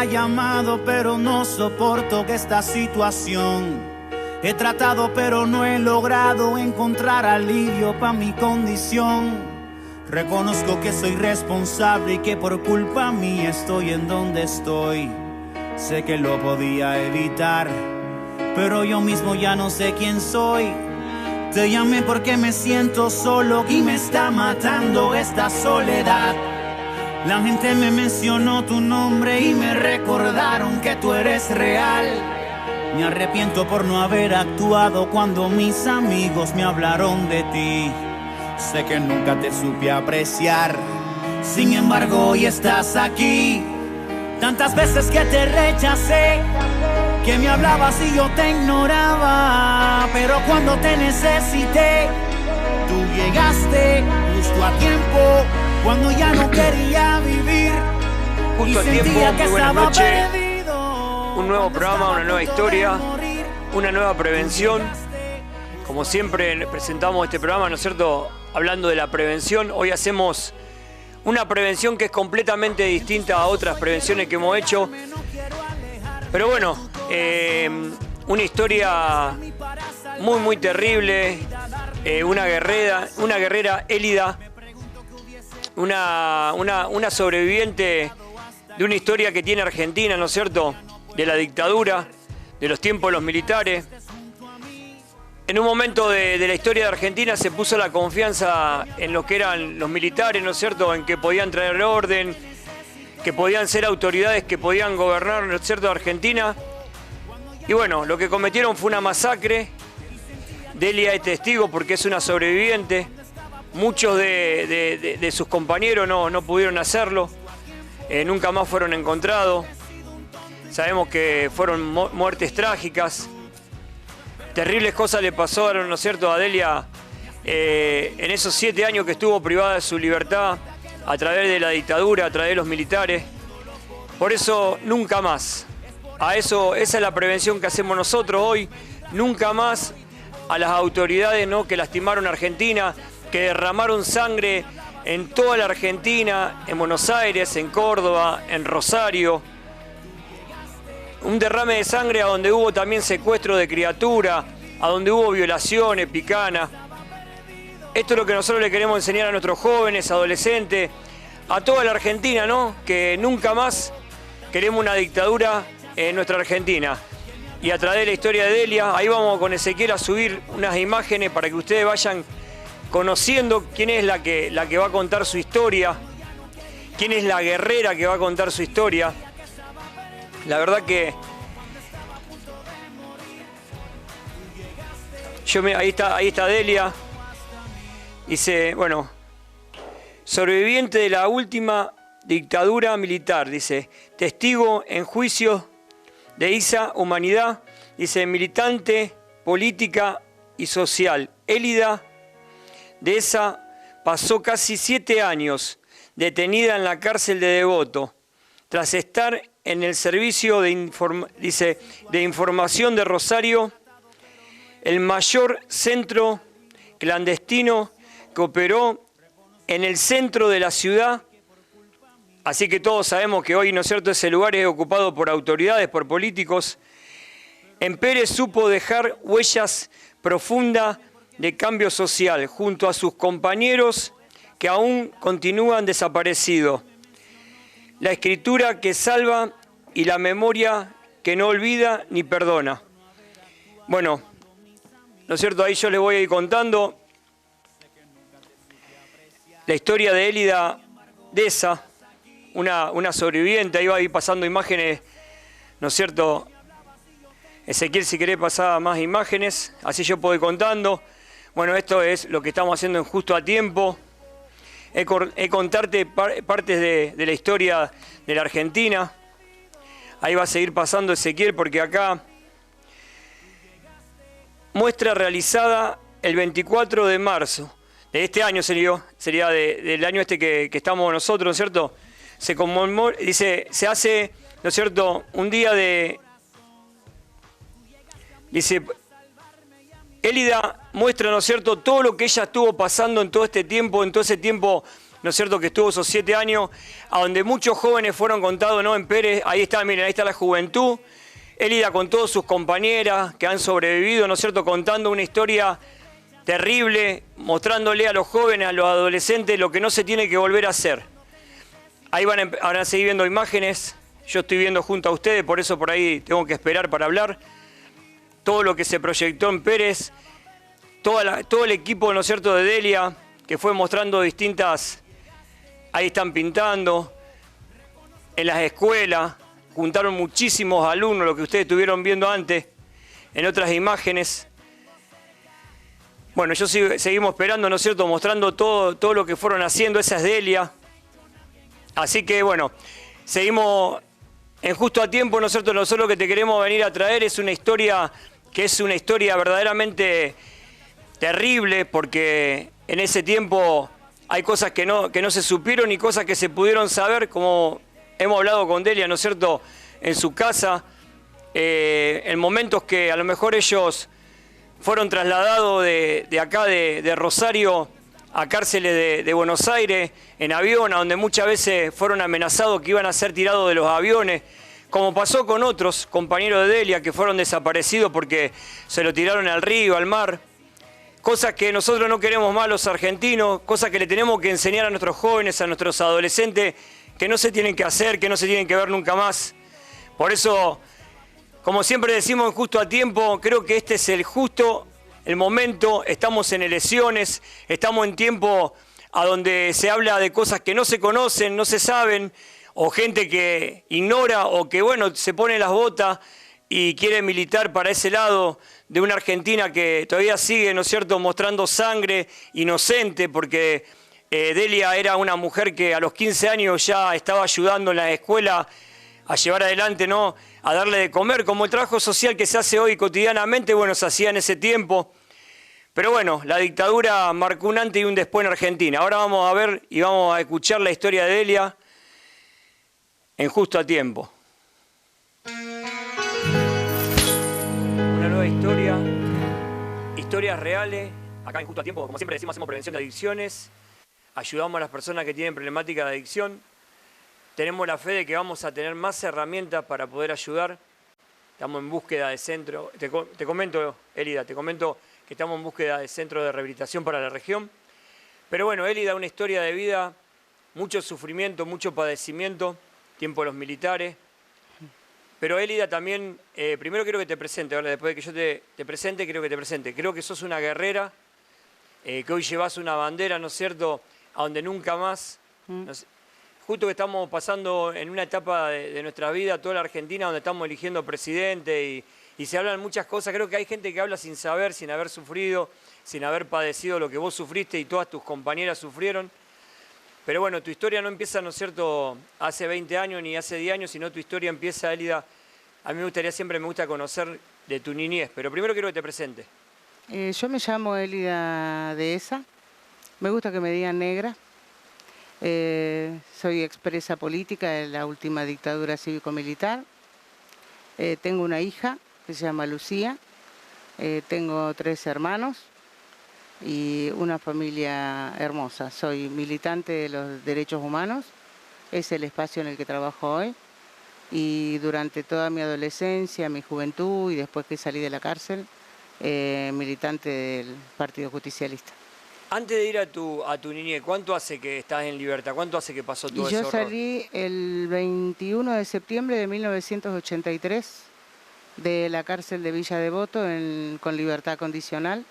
llamado, pero no soporto que esta situación. He tratado, pero no he logrado encontrar alivio para mi condición. Reconozco que soy responsable y que por culpa mía estoy en donde estoy. Sé que lo podía evitar, pero yo mismo ya no sé quién soy. Te llamé porque me siento solo y me está matando esta soledad. La gente me mencionó tu nombre y me recordaron que tú eres real. Me arrepiento por no haber actuado cuando mis amigos me hablaron de ti. Sé que nunca te supe apreciar, sin embargo hoy estás aquí. Tantas veces que te rechacé, que me hablabas y yo te ignoraba, pero cuando te necesité, tú llegaste justo a tiempo, cuando ya no quería vivir y sentía que estaba perdido. Un nuevo programa, una nueva historia, una nueva prevención. Como siempre presentamos este programa, ¿no es cierto?, hablando de la prevención. Hoy hacemos una prevención que es completamente distinta a otras prevenciones que hemos hecho. Pero bueno, una historia muy terrible, una guerrera Élida, una sobreviviente de una historia que tiene Argentina, ¿no es cierto?, de la dictadura, de los tiempos de los militares. En un momento de la historia de Argentina se puso la confianza en lo que eran los militares, ¿no es cierto?, en que podían traer orden, que podían ser autoridades que podían gobernar, ¿no es cierto?, Argentina. Y bueno, lo que cometieron fue una masacre. Delia es testigo porque es una sobreviviente. Muchos de sus compañeros no pudieron hacerlo. Nunca más fueron encontrados. Sabemos que fueron muertes trágicas. Terribles cosas le pasaron, ¿no es cierto?, a Delia en esos 7 años que estuvo privada de su libertad a través de la dictadura, a través de los militares. Por eso, nunca más. Esa es la prevención que hacemos nosotros hoy. Nunca más a las autoridades, ¿no?, que lastimaron a Argentina, que derramaron sangre en toda la Argentina, en Buenos Aires, en Córdoba, en Rosario. Un derrame de sangre a donde hubo también secuestro de criatura, a donde hubo violaciones, picanas. Esto es lo que nosotros le queremos enseñar a nuestros jóvenes, adolescentes, a toda la Argentina, ¿no?, que nunca más queremos una dictadura en nuestra Argentina. Y a través de la historia de Delia, ahí vamos con Ezequiel a subir unas imágenes para que ustedes vayan conociendo quién es la que va a contar su historia, quién es la guerrera que va a contar su historia. La verdad que ahí está Delia. Dice, bueno, sobreviviente de la última dictadura militar, dice, testigo en juicios de ISA Humanidad, dice, militante política y social. Élida de esa pasó casi 7 años detenida en la cárcel de Devoto, tras estar en el servicio de información de Rosario, el mayor centro clandestino que operó en el centro de la ciudad. Así que todos sabemos que hoy, ¿no es cierto?, ese lugar es ocupado por autoridades, por políticos. En Pérez supo dejar huellas profundas de cambio social junto a sus compañeros que aún continúan desaparecidos. La escritura que salva y la memoria que no olvida ni perdona. Bueno, ¿no es cierto? Ahí yo les voy a ir contando la historia de Élida Deza, una sobreviviente. Ahí va a ir pasando imágenes, ¿no es cierto? Ezequiel, si querés pasar más imágenes, así yo puedo ir contando. Bueno, esto es lo que estamos haciendo en Justo a Tiempo. Contarte partes de la historia de la Argentina. Ahí va a seguir pasando Ezequiel porque acá muestra realizada el 24 de marzo de este año sería del año este que estamos nosotros, ¿no es cierto? Se conmemora, dice, se hace, ¿no es cierto?, un día de... Dice, Élida muestra, ¿no es cierto?, todo lo que ella estuvo pasando en todo este tiempo, en todo ese tiempo ¿no es cierto?, que estuvo esos 7 años, a donde muchos jóvenes fueron contados, ¿no?, en Pérez. Ahí está, miren, ahí está la juventud. Élida con todas sus compañeras que han sobrevivido, ¿no es cierto?, contando una historia terrible, mostrándole a los jóvenes, a los adolescentes, lo que no se tiene que volver a hacer. Ahí van a seguir viendo imágenes. Yo estoy viendo junto a ustedes, por eso por ahí tengo que esperar para hablar. Todo lo que se proyectó en Pérez, todo el equipo, ¿no es cierto?, de Delia, que fue mostrando distintas... Ahí están pintando. En las escuelas, juntaron muchísimos alumnos, lo que ustedes estuvieron viendo antes, en otras imágenes. Bueno, seguimos esperando, ¿no es cierto?, mostrando todo lo que fueron haciendo. Esa es Delia. Así que, bueno, seguimos en Justo a Tiempo, ¿no es cierto? Nosotros lo que te queremos venir a traer es una historia que es una historia verdaderamente terrible, porque en ese tiempo hay cosas que no se supieron y cosas que se pudieron saber, como hemos hablado con Delia, ¿no es cierto?, en su casa, en momentos que a lo mejor ellos fueron trasladados de acá, de Rosario, a cárceles de Buenos Aires, en avión, a donde muchas veces fueron amenazados que iban a ser tirados de los aviones, como pasó con otros compañeros de Delia que fueron desaparecidos porque se lo tiraron al río, al mar. Cosas que nosotros no queremos más los argentinos, cosas que le tenemos que enseñar a nuestros jóvenes, a nuestros adolescentes, que no se tienen que hacer, que no se tienen que ver nunca más. Por eso, como siempre decimos en Justo a Tiempo, creo que este es el momento. Estamos en elecciones, estamos en tiempo a donde se habla de cosas que no se conocen, no se saben, o gente que ignora o que, bueno, se pone las botas y quiere militar para ese lado de una Argentina que todavía sigue, ¿no es cierto?, mostrando sangre inocente, porque Delia era una mujer que a los 15 años ya estaba ayudando en la escuela a llevar adelante, ¿no?, a darle de comer, como el trabajo social que se hace hoy cotidianamente, bueno, se hacía en ese tiempo. Pero bueno, la dictadura marcó un antes y un después en Argentina. Ahora vamos a ver y vamos a escuchar la historia de Delia en Justo a Tiempo. Una nueva historia, historias reales. Acá en Justo a Tiempo, como siempre decimos, hacemos prevención de adicciones, ayudamos a las personas que tienen problemática de adicción. Tenemos la fe de que vamos a tener más herramientas para poder ayudar. Estamos en búsqueda de centro. Te comento, Élida, que estamos en búsqueda de centro de rehabilitación para la región. Pero bueno, Élida, una historia de vida, mucho sufrimiento, mucho padecimiento, tiempo de los militares. Pero Élida también, primero quiero que te presente, ahora después de que yo te presente, quiero que te presente. Creo que sos una guerrera, que hoy llevas una bandera, ¿no es cierto?, a donde nunca más... Justo que estamos pasando en una etapa de nuestra vida, toda la Argentina, donde estamos eligiendo presidente y se hablan muchas cosas. Creo que hay gente que habla sin saber, sin haber sufrido, sin haber padecido lo que vos sufriste y todas tus compañeras sufrieron. Pero bueno, tu historia no empieza, ¿no es cierto?, hace 20 años ni hace 10 años, sino tu historia empieza, Élida. A mí siempre me gusta conocer de tu niñez, pero primero quiero que te presente. Yo me llamo Élida Dehesa, me gusta que me digan negra. Soy expresa política de la última dictadura cívico-militar. Tengo una hija que se llama Lucía. Tengo 3 hermanos y una familia hermosa. Soy militante de los derechos humanos. Es el espacio en el que trabajo hoy. Y durante toda mi adolescencia, mi juventud y después que salí de la cárcel, militante del Partido Justicialista. Antes de ir a tu niñez, ¿cuánto hace que estás en libertad? ¿Cuánto hace que pasó todo ese horror? Yo salí el 21 de septiembre de 1983 de la cárcel de Villa Devoto con libertad condicional.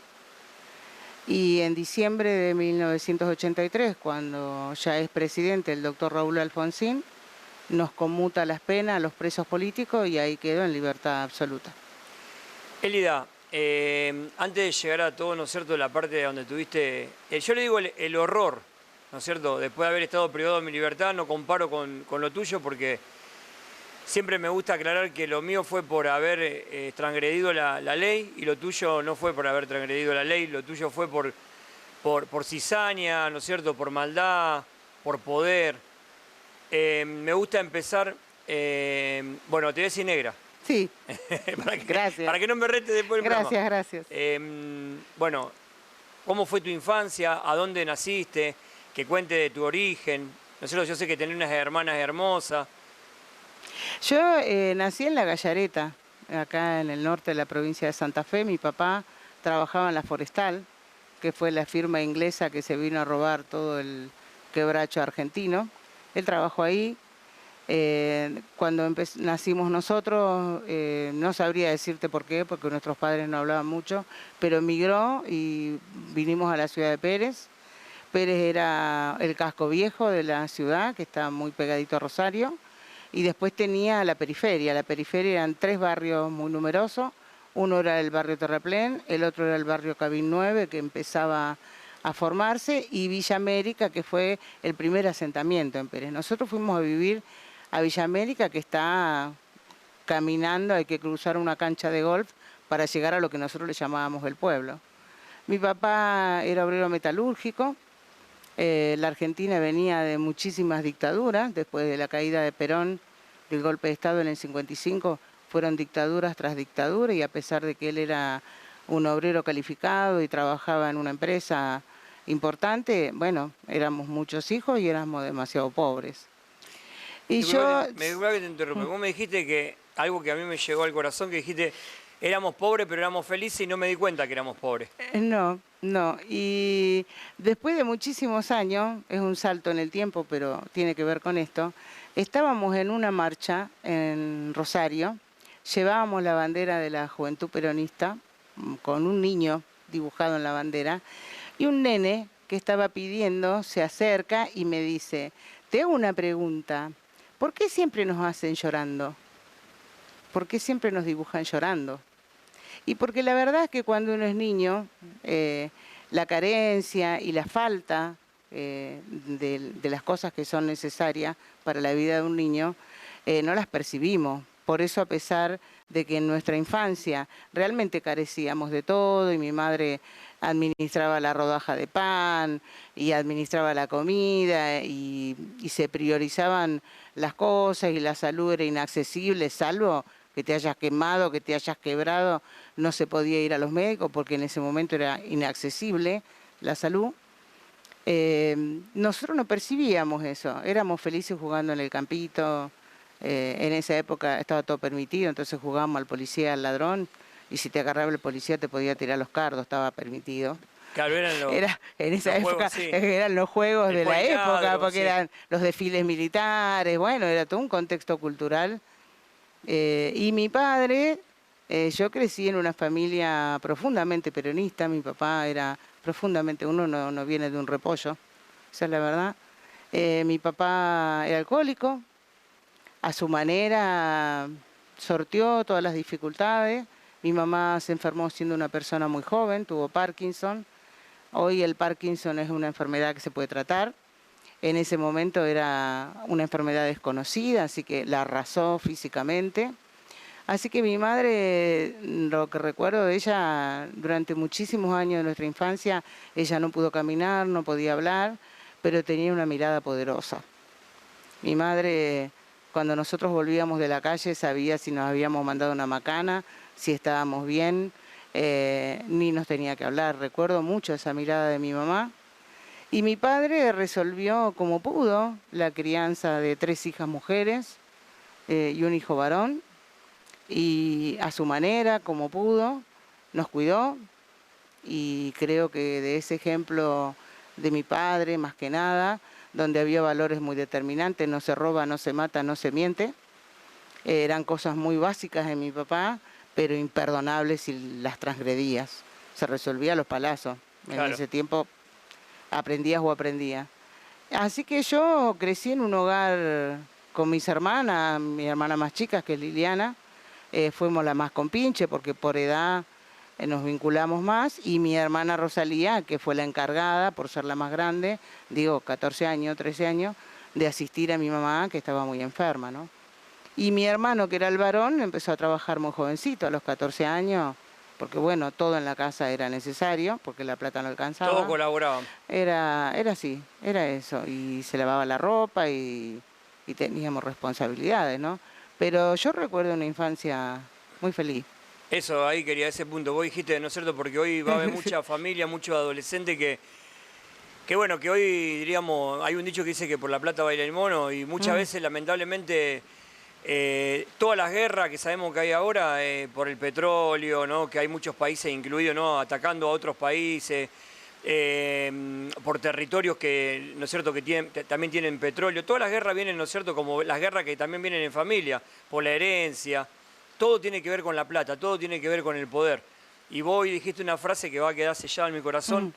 Y en diciembre de 1983, cuando ya es presidente el doctor Raúl Alfonsín, nos conmuta las penas a los presos políticos y ahí quedó en libertad absoluta. Élida, antes de llegar a todo, ¿no es cierto?, la parte donde tuviste, yo le digo el horror, ¿no es cierto?, después de haber estado privado de mi libertad, no comparo con lo tuyo porque siempre me gusta aclarar que lo mío fue por haber transgredido la ley y lo tuyo no fue por haber transgredido la ley, lo tuyo fue por cizaña, ¿no es cierto?, por maldad, por poder. Me gusta empezar, bueno, te voy a decir negra. Sí, gracias. Para que no me rete después del programa. Gracias. Bueno, ¿cómo fue tu infancia? ¿A dónde naciste? que cuente de tu origen. ¿No es cierto? Yo sé que tenés unas hermanas hermosas. Yo nací en La Gallareta, acá en el norte de la provincia de Santa Fe. Mi papá trabajaba en la Forestal, que fue la firma inglesa que se vino a robar todo el quebracho argentino. Él trabajó ahí. Cuando nacimos nosotros, no sabría decirte por qué, porque nuestros padres no hablaban mucho, pero emigró y vinimos a la ciudad de Pérez. Pérez era el casco viejo de la ciudad, que está muy pegadito a Rosario, y después tenía la periferia. La periferia eran 3 barrios muy numerosos. Uno era el barrio Terraplén, el otro era el barrio Cabín 9, que empezaba a formarse, y Villa América, que fue el primer asentamiento en Pérez. Nosotros fuimos a vivir a Villa América, que está caminando, hay que cruzar una cancha de golf para llegar a lo que nosotros le llamábamos el pueblo. Mi papá era obrero metalúrgico. La Argentina venía de muchísimas dictaduras. Después de la caída de Perón, del golpe de Estado en el 55, fueron dictaduras tras dictadura, y a pesar de que él era un obrero calificado y trabajaba en una empresa importante, bueno, éramos muchos hijos y éramos demasiado pobres. Y yo... Me que te interrumpa. Vos me dijiste que algo que a mí me llegó al corazón, que dijiste, éramos pobres pero éramos felices, y no me di cuenta que éramos pobres. No. Y después de muchísimos años, es un salto en el tiempo, pero tiene que ver con esto, estábamos en una marcha en Rosario, llevábamos la bandera de la Juventud Peronista, con un niño dibujado en la bandera, y un nene que estaba pidiendo se acerca y me dice, te hago una pregunta, ¿por qué siempre nos hacen llorando? ¿Por qué siempre nos dibujan llorando? Y porque la verdad es que cuando uno es niño, la carencia y la falta de las cosas que son necesarias para la vida de un niño, no las percibimos. Por eso, a pesar de que en nuestra infancia realmente carecíamos de todo, y mi madre administraba la rodaja de pan y administraba la comida, y se priorizaban las cosas, y la salud era inaccesible, salvo que te hayas quemado, que te hayas quebrado, no se podía ir a los médicos porque en ese momento era inaccesible la salud. Nosotros no percibíamos eso, éramos felices jugando en el campito. En esa época estaba todo permitido, entonces jugábamos al policía, al ladrón, y si te agarraba el policía te podía tirar los cardos, estaba permitido. Claro, en esa época juegos, sí. Eran los juegos de la época, porque sí. Eran los desfiles militares, bueno, era todo un contexto cultural. Y mi padre, yo crecí en una familia profundamente peronista. Mi papá era profundamente, uno no viene de un repollo, esa es la verdad. Mi papá era alcohólico, a su manera sorteó todas las dificultades. Mi mamá se enfermó siendo una persona muy joven, tuvo Parkinson. Hoy el Parkinson es una enfermedad que se puede tratar. En ese momento era una enfermedad desconocida, así que la arrasó físicamente. Así que mi madre, lo que recuerdo de ella, durante muchísimos años de nuestra infancia, ella no pudo caminar, no podía hablar, pero tenía una mirada poderosa. Mi madre, cuando nosotros volvíamos de la calle, sabía si nos habíamos mandado una macana, si estábamos bien, ni nos tenía que hablar. Recuerdo mucho esa mirada de mi mamá. Y mi padre resolvió como pudo la crianza de 3 hijas mujeres y un hijo varón, y a su manera, como pudo, nos cuidó, y creo que de ese ejemplo de mi padre, más que nada, donde había valores muy determinantes, no se roba, no se mata, no se miente, eran cosas muy básicas en mi papá, pero imperdonables si las transgredías. Se resolvía a los palazos. Claro. En ese tiempo aprendías o aprendías. Así que yo crecí en un hogar con mis hermanas, mi hermana más chica, que es Liliana, fuimos la más compinche porque por edad nos vinculamos más, y mi hermana Rosalía, que fue la encargada, por ser la más grande, digo 14 años, 13 años, de asistir a mi mamá, que estaba muy enferma, ¿no? Y mi hermano, que era el varón, empezó a trabajar muy jovencito, a los 14 años, porque bueno, todo en la casa era necesario, porque la plata no alcanzaba. Todos colaboraban. Era así, era eso, y se lavaba la ropa y teníamos responsabilidades, ¿no? Pero yo recuerdo una infancia muy feliz. Eso, ahí quería ese punto. Vos dijiste, ¿no es cierto? Porque hoy va a haber mucha familia, muchos adolescentes que Que bueno, que hoy diríamos, hay un dicho que dice que por la plata baila el mono y muchas veces lamentablemente todas las guerras que sabemos que hay ahora por el petróleo, ¿no? Que hay muchos países incluidos, ¿no? Atacando a otros países, por territorios que, ¿no es cierto?, que también tienen petróleo. Todas las guerras vienen, ¿no es cierto?, como las guerras que también vienen en familia, por la herencia. Todo tiene que ver con la plata, todo tiene que ver con el poder. Y vos hoy dijiste una frase que va a quedar sellada en mi corazón.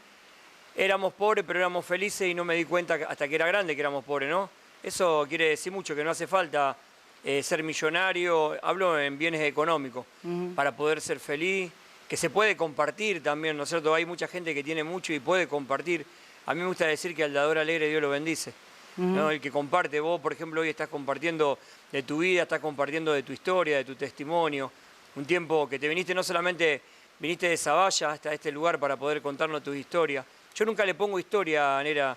Éramos pobres, pero éramos felices y no me di cuenta hasta que era grande que éramos pobres, ¿no? Eso quiere decir mucho, que no hace falta ser millonario, hablo en bienes económicos, para poder ser feliz, que se puede compartir también, ¿no es cierto? Hay mucha gente que tiene mucho y puede compartir. A mí me gusta decir que al dador alegre Dios lo bendice, ¿no? El que comparte, vos por ejemplo hoy estás compartiendo de tu vida, estás compartiendo de tu historia, de tu testimonio, un tiempo que te viniste, no solamente viniste de Zavalla hasta este lugar para poder contarnos tu historia. Yo nunca le pongo historia, Nera,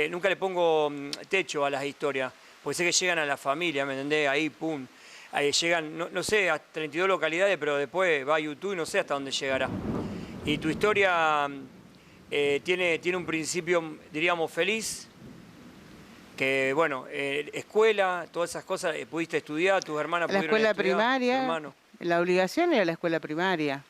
nunca le pongo techo a las historias, porque sé que llegan a la familia, ¿me entendés? Ahí, pum, ahí llegan, no sé, a 32 localidades, pero después va a YouTube y no sé hasta dónde llegará. Y tu historia tiene un principio, diríamos, feliz, que bueno, escuela, todas esas cosas, pudiste estudiar, tus hermanas La pudieron escuela estudiar, primaria, la obligación era la escuela primaria.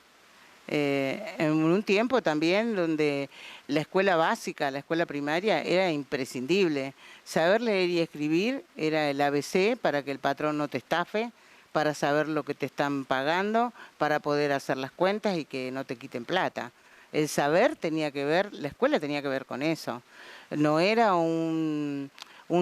En un tiempo también donde la escuela básica, la escuela primaria era imprescindible. Saber leer y escribir era el ABC para que el patrón no te estafe, para saber lo que te están pagando, para poder hacer las cuentas y que no te quiten plata. El saber tenía que ver, la escuela tenía que ver con eso. No era un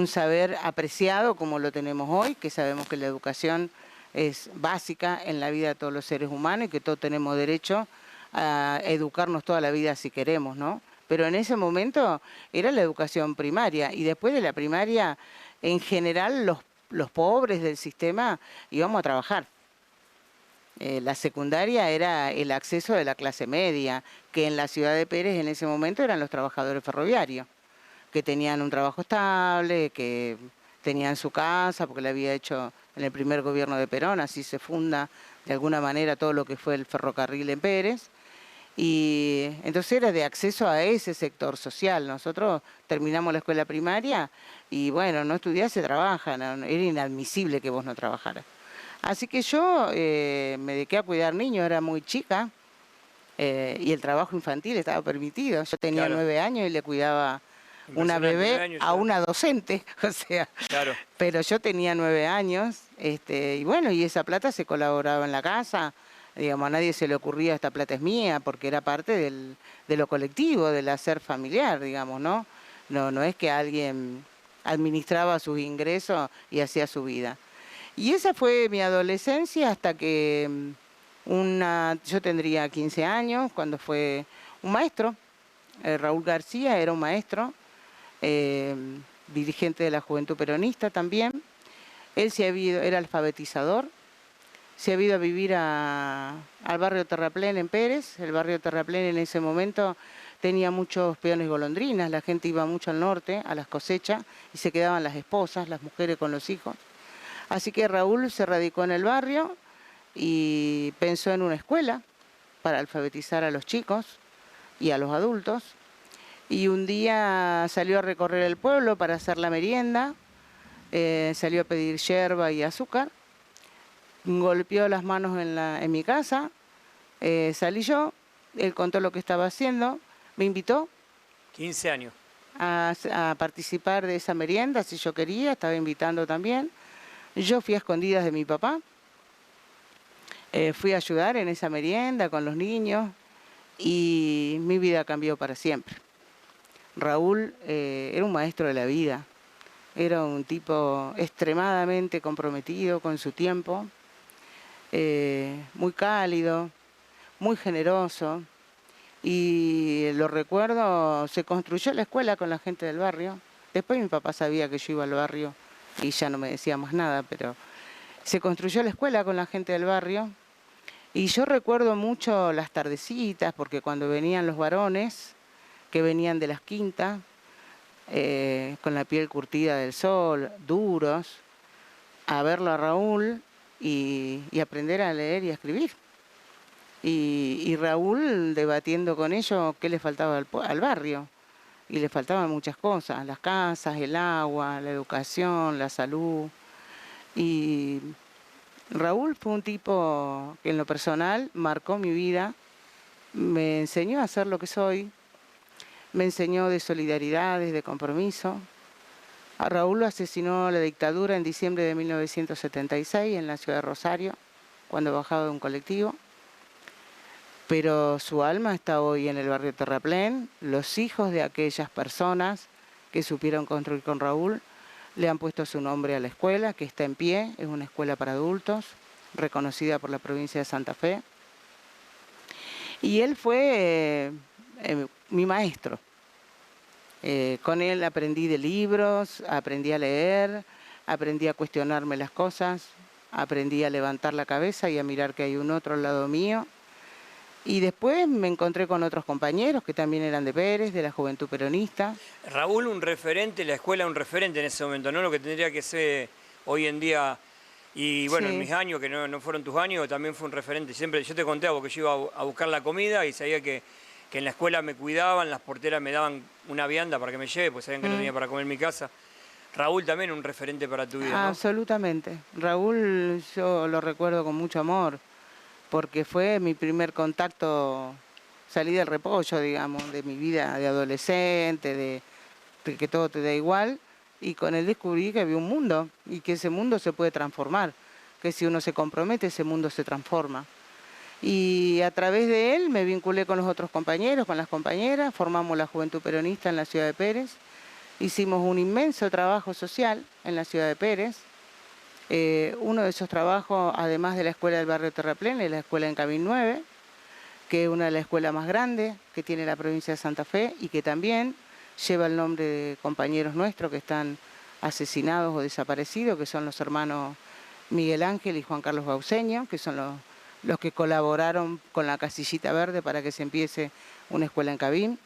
saber apreciado como lo tenemos hoy, que sabemos que la educación es básica en la vida de todos los seres humanos y que todos tenemos derecho a educarnos toda la vida si queremos, ¿no? Pero en ese momento era la educación primaria y después de la primaria, en general, los pobres del sistema íbamos a trabajar. La secundaria era el acceso de la clase media, que en la ciudad de Pérez en ese momento eran los trabajadores ferroviarios, que tenían un trabajo estable, que tenían su casa, porque la había hecho en el primer gobierno de Perón, así se funda de alguna manera todo lo que fue el ferrocarril en Pérez. Y entonces era de acceso a ese sector social. Nosotros terminamos la escuela primaria y bueno, no estudiás, se trabaja, no, era inadmisible que vos no trabajaras. Así que yo me dediqué a cuidar niños, era muy chica y el trabajo infantil estaba permitido. Yo tenía 9 años y le cuidaba una bebé a una docente, o sea, pero yo tenía 9 años, y bueno, y esa plata se colaboraba en la casa, digamos, a nadie se le ocurría esta plata es mía, porque era parte de lo colectivo, del hacer familiar, digamos, ¿no? No es que alguien administraba sus ingresos y hacía su vida. Y esa fue mi adolescencia hasta que yo tendría 15 años, cuando fue un maestro, Raúl García era un maestro, dirigente de la Juventud Peronista también. Él era alfabetizador, se había ido a vivir al barrio Terraplén en Pérez. El barrio Terraplén en ese momento tenía muchos peones golondrinas, la gente iba mucho al norte, a las cosechas, y se quedaban las esposas, las mujeres con los hijos. Así que Raúl se radicó en el barrio y pensó en una escuela para alfabetizar a los chicos y a los adultos. Y un día salió a recorrer el pueblo para hacer la merienda, salió a pedir yerba y azúcar, golpeó las manos en mi casa, salí yo, él contó lo que estaba haciendo, me invitó 15 años. A participar de esa merienda, si yo quería, estaba invitando también. Yo fui a escondidas de mi papá, fui a ayudar en esa merienda con los niños y mi vida cambió para siempre. Raúl era un maestro de la vida, era un tipo extremadamente comprometido con su tiempo, muy cálido, muy generoso, y lo recuerdo, se construyó la escuela con la gente del barrio. Después mi papá sabía que yo iba al barrio y ya no me decía más nada, pero se construyó la escuela con la gente del barrio. Y yo recuerdo mucho las tardecitas, porque cuando venían los varones, que venían de las quintas, con la piel curtida del sol, duros, a verlo a Raúl y aprender a leer y a escribir. Y Raúl debatiendo con ellos qué le faltaba al barrio. y le faltaban muchas cosas, las casas, el agua, la educación, la salud. Y Raúl fue un tipo que en lo personal marcó mi vida, me enseñó a ser lo que soy, me enseñó de solidaridad, de compromiso. A Raúl lo asesinó la dictadura en diciembre de 1976 en la ciudad de Rosario, cuando bajaba de un colectivo. Pero su alma está hoy en el barrio Terraplén. Los hijos de aquellas personas que supieron construir con Raúl le han puesto su nombre a la escuela, que está en pie, es una escuela para adultos, reconocida por la provincia de Santa Fe. Y él fue mi maestro. Con él aprendí de libros, aprendí a leer, aprendí a cuestionarme las cosas, aprendí a levantar la cabeza y a mirar que hay un otro al lado mío. Y después me encontré con otros compañeros que también eran de Pérez, de la Juventud Peronista. Raúl, un referente, la escuela un referente en ese momento, ¿no? Lo que tendría que ser hoy en día. Y bueno, Sí. en mis años, que no fueron tus años, también fue un referente. Siempre yo te conté porque yo iba a buscar la comida y sabía que en la escuela me cuidaban, las porteras me daban una vianda para que me lleve, pues sabían que no tenía para comer en mi casa. Raúl también un referente para tu vida, ¿no? Absolutamente. Raúl yo lo recuerdo con mucho amor, porque fue mi primer contacto, salí del repollo, digamos, de mi vida de adolescente, de que todo te da igual, y con él descubrí que había un mundo, y que ese mundo se puede transformar, que si uno se compromete, ese mundo se transforma. Y a través de él me vinculé con los otros compañeros, con las compañeras, formamos la Juventud Peronista en la ciudad de Pérez, hicimos un inmenso trabajo social en la ciudad de Pérez. Uno de esos trabajos, además de la escuela del barrio Terraplén, es la escuela en Cabín 9, que es una de las escuelas más grandes que tiene la provincia de Santa Fe y que también lleva el nombre de compañeros nuestros que están asesinados o desaparecidos, que son los hermanos Miguel Ángel y Juan Carlos Bauseño, que son los que colaboraron con la casillita verde para que se empiece una escuela en Cabín.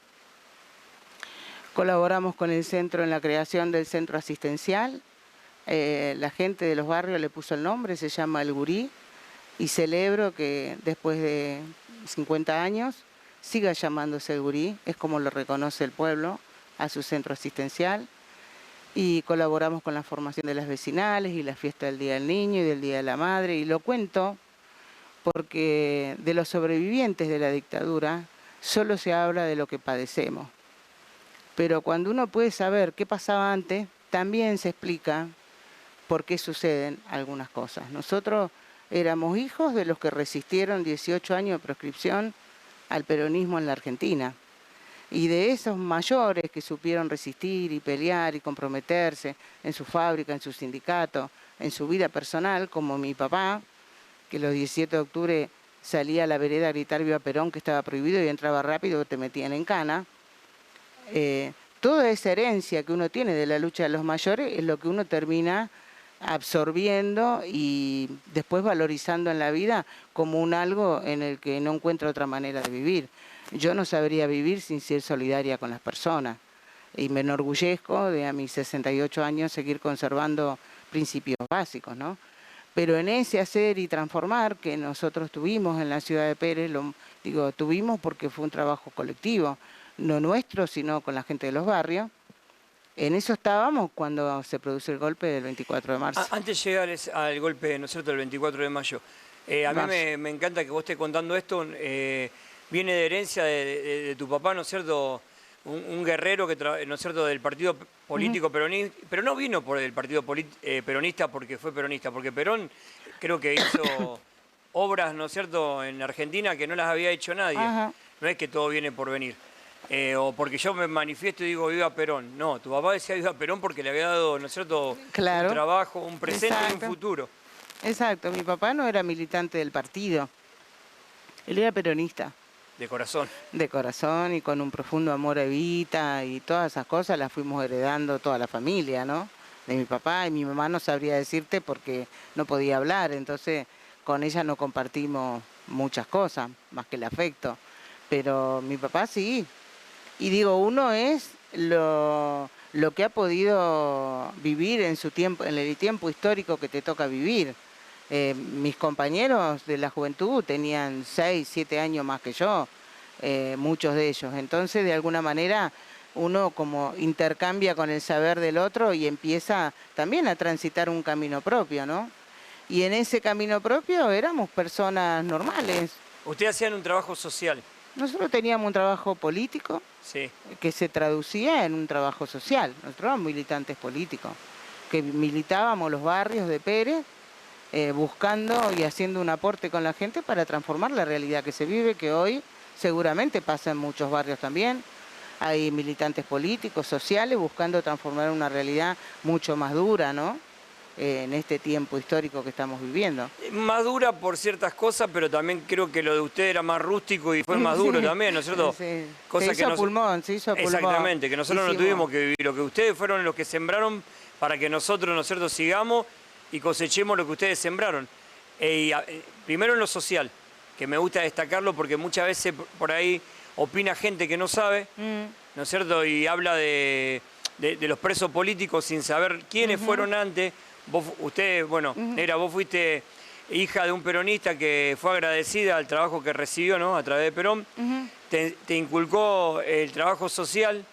Colaboramos con el centro en la creación del centro asistencial. La gente de los barrios le puso el nombre, se llama El Gurí, y celebro que después de 50 años siga llamándose El Gurí, es como lo reconoce el pueblo a su centro asistencial. Y colaboramos con la formación de las vecinales y la fiesta del Día del Niño y del Día de la Madre, y lo cuento porque de los sobrevivientes de la dictadura solo se habla de lo que padecemos. Pero cuando uno puede saber qué pasaba antes, también se explica por qué suceden algunas cosas. Nosotros éramos hijos de los que resistieron 18 años de proscripción al peronismo en la Argentina. Y de esos mayores que supieron resistir y pelear y comprometerse en su fábrica, en su sindicato, en su vida personal, como mi papá, que los 17 de octubre salía a la vereda a gritar viva Perón, que estaba prohibido, y entraba rápido, te metían en cana. Toda esa herencia que uno tiene de la lucha de los mayores es lo que uno termina absorbiendo y después valorizando en la vida como un algo en el que no encuentra otra manera de vivir. Yo no sabría vivir sin ser solidaria con las personas y me enorgullezco de a mis 68 años seguir conservando principios básicos, ¿no? Pero en ese hacer y transformar que nosotros tuvimos en la ciudad de Pérez, tuvimos porque fue un trabajo colectivo, no nuestro, sino con la gente de los barrios. En eso estábamos cuando se produce el golpe del 24 de marzo. Antes de llegar al golpe, ¿no es cierto?, del 24 de mayo, a mí me encanta que vos estés contando esto, viene de herencia de tu papá, ¿no es cierto?, un guerrero que, ¿no es cierto?, del partido político peronista, pero no vino por el partido peronista porque fue peronista, porque Perón creo que hizo obras, ¿no es cierto?, en Argentina que no las había hecho nadie. Ajá. No es que todo viene por venir. O porque yo me manifiesto y digo viva Perón. No, tu papá decía viva Perón porque le había dado, ¿no es cierto?, Claro. un trabajo, un presente y Exacto. un futuro. Exacto, mi papá no era militante del partido, él era peronista. De corazón. De corazón y con un profundo amor a Evita y todas esas cosas las fuimos heredando toda la familia, ¿no? De mi papá y mi mamá no sabría decirte porque no podía hablar, entonces con ella no compartimos muchas cosas, más que el afecto. Pero mi papá sí. Y digo, uno es lo que ha podido vivir en su tiempo, en el tiempo histórico que te toca vivir. Mis compañeros de la juventud tenían 6, 7 años más que yo, muchos de ellos. Entonces, de alguna manera, uno como intercambia con el saber del otro y empieza también a transitar un camino propio, ¿no? Y en ese camino propio éramos personas normales. Ustedes hacían un trabajo social. Nosotros teníamos un trabajo político Sí. que se traducía en un trabajo social. Nosotros éramos militantes políticos, que militábamos los barrios de Pérez, buscando y haciendo un aporte con la gente para transformar la realidad que se vive, que hoy seguramente pasa en muchos barrios también. Hay militantes políticos, sociales, buscando transformar una realidad mucho más dura, ¿no? En este tiempo histórico que estamos viviendo. Más dura por ciertas cosas, pero también creo que lo de usted era más rústico y fue más duro también, ¿no es cierto? Sí. Cosa se hizo pulmón. Exactamente, que nosotros no tuvimos que vivir, lo que ustedes fueron los que sembraron para que nosotros, ¿no es cierto?, sigamos y cosechemos lo que ustedes sembraron. Primero en lo social, que me gusta destacarlo porque muchas veces por ahí opina gente que no sabe, ¿no es cierto?, y habla de los presos políticos sin saber quiénes fueron antes. Usted, bueno, Negra, vos fuiste hija de un peronista que fue agradecida al trabajo que recibió, ¿no?, a través de Perón. Te inculcó el trabajo social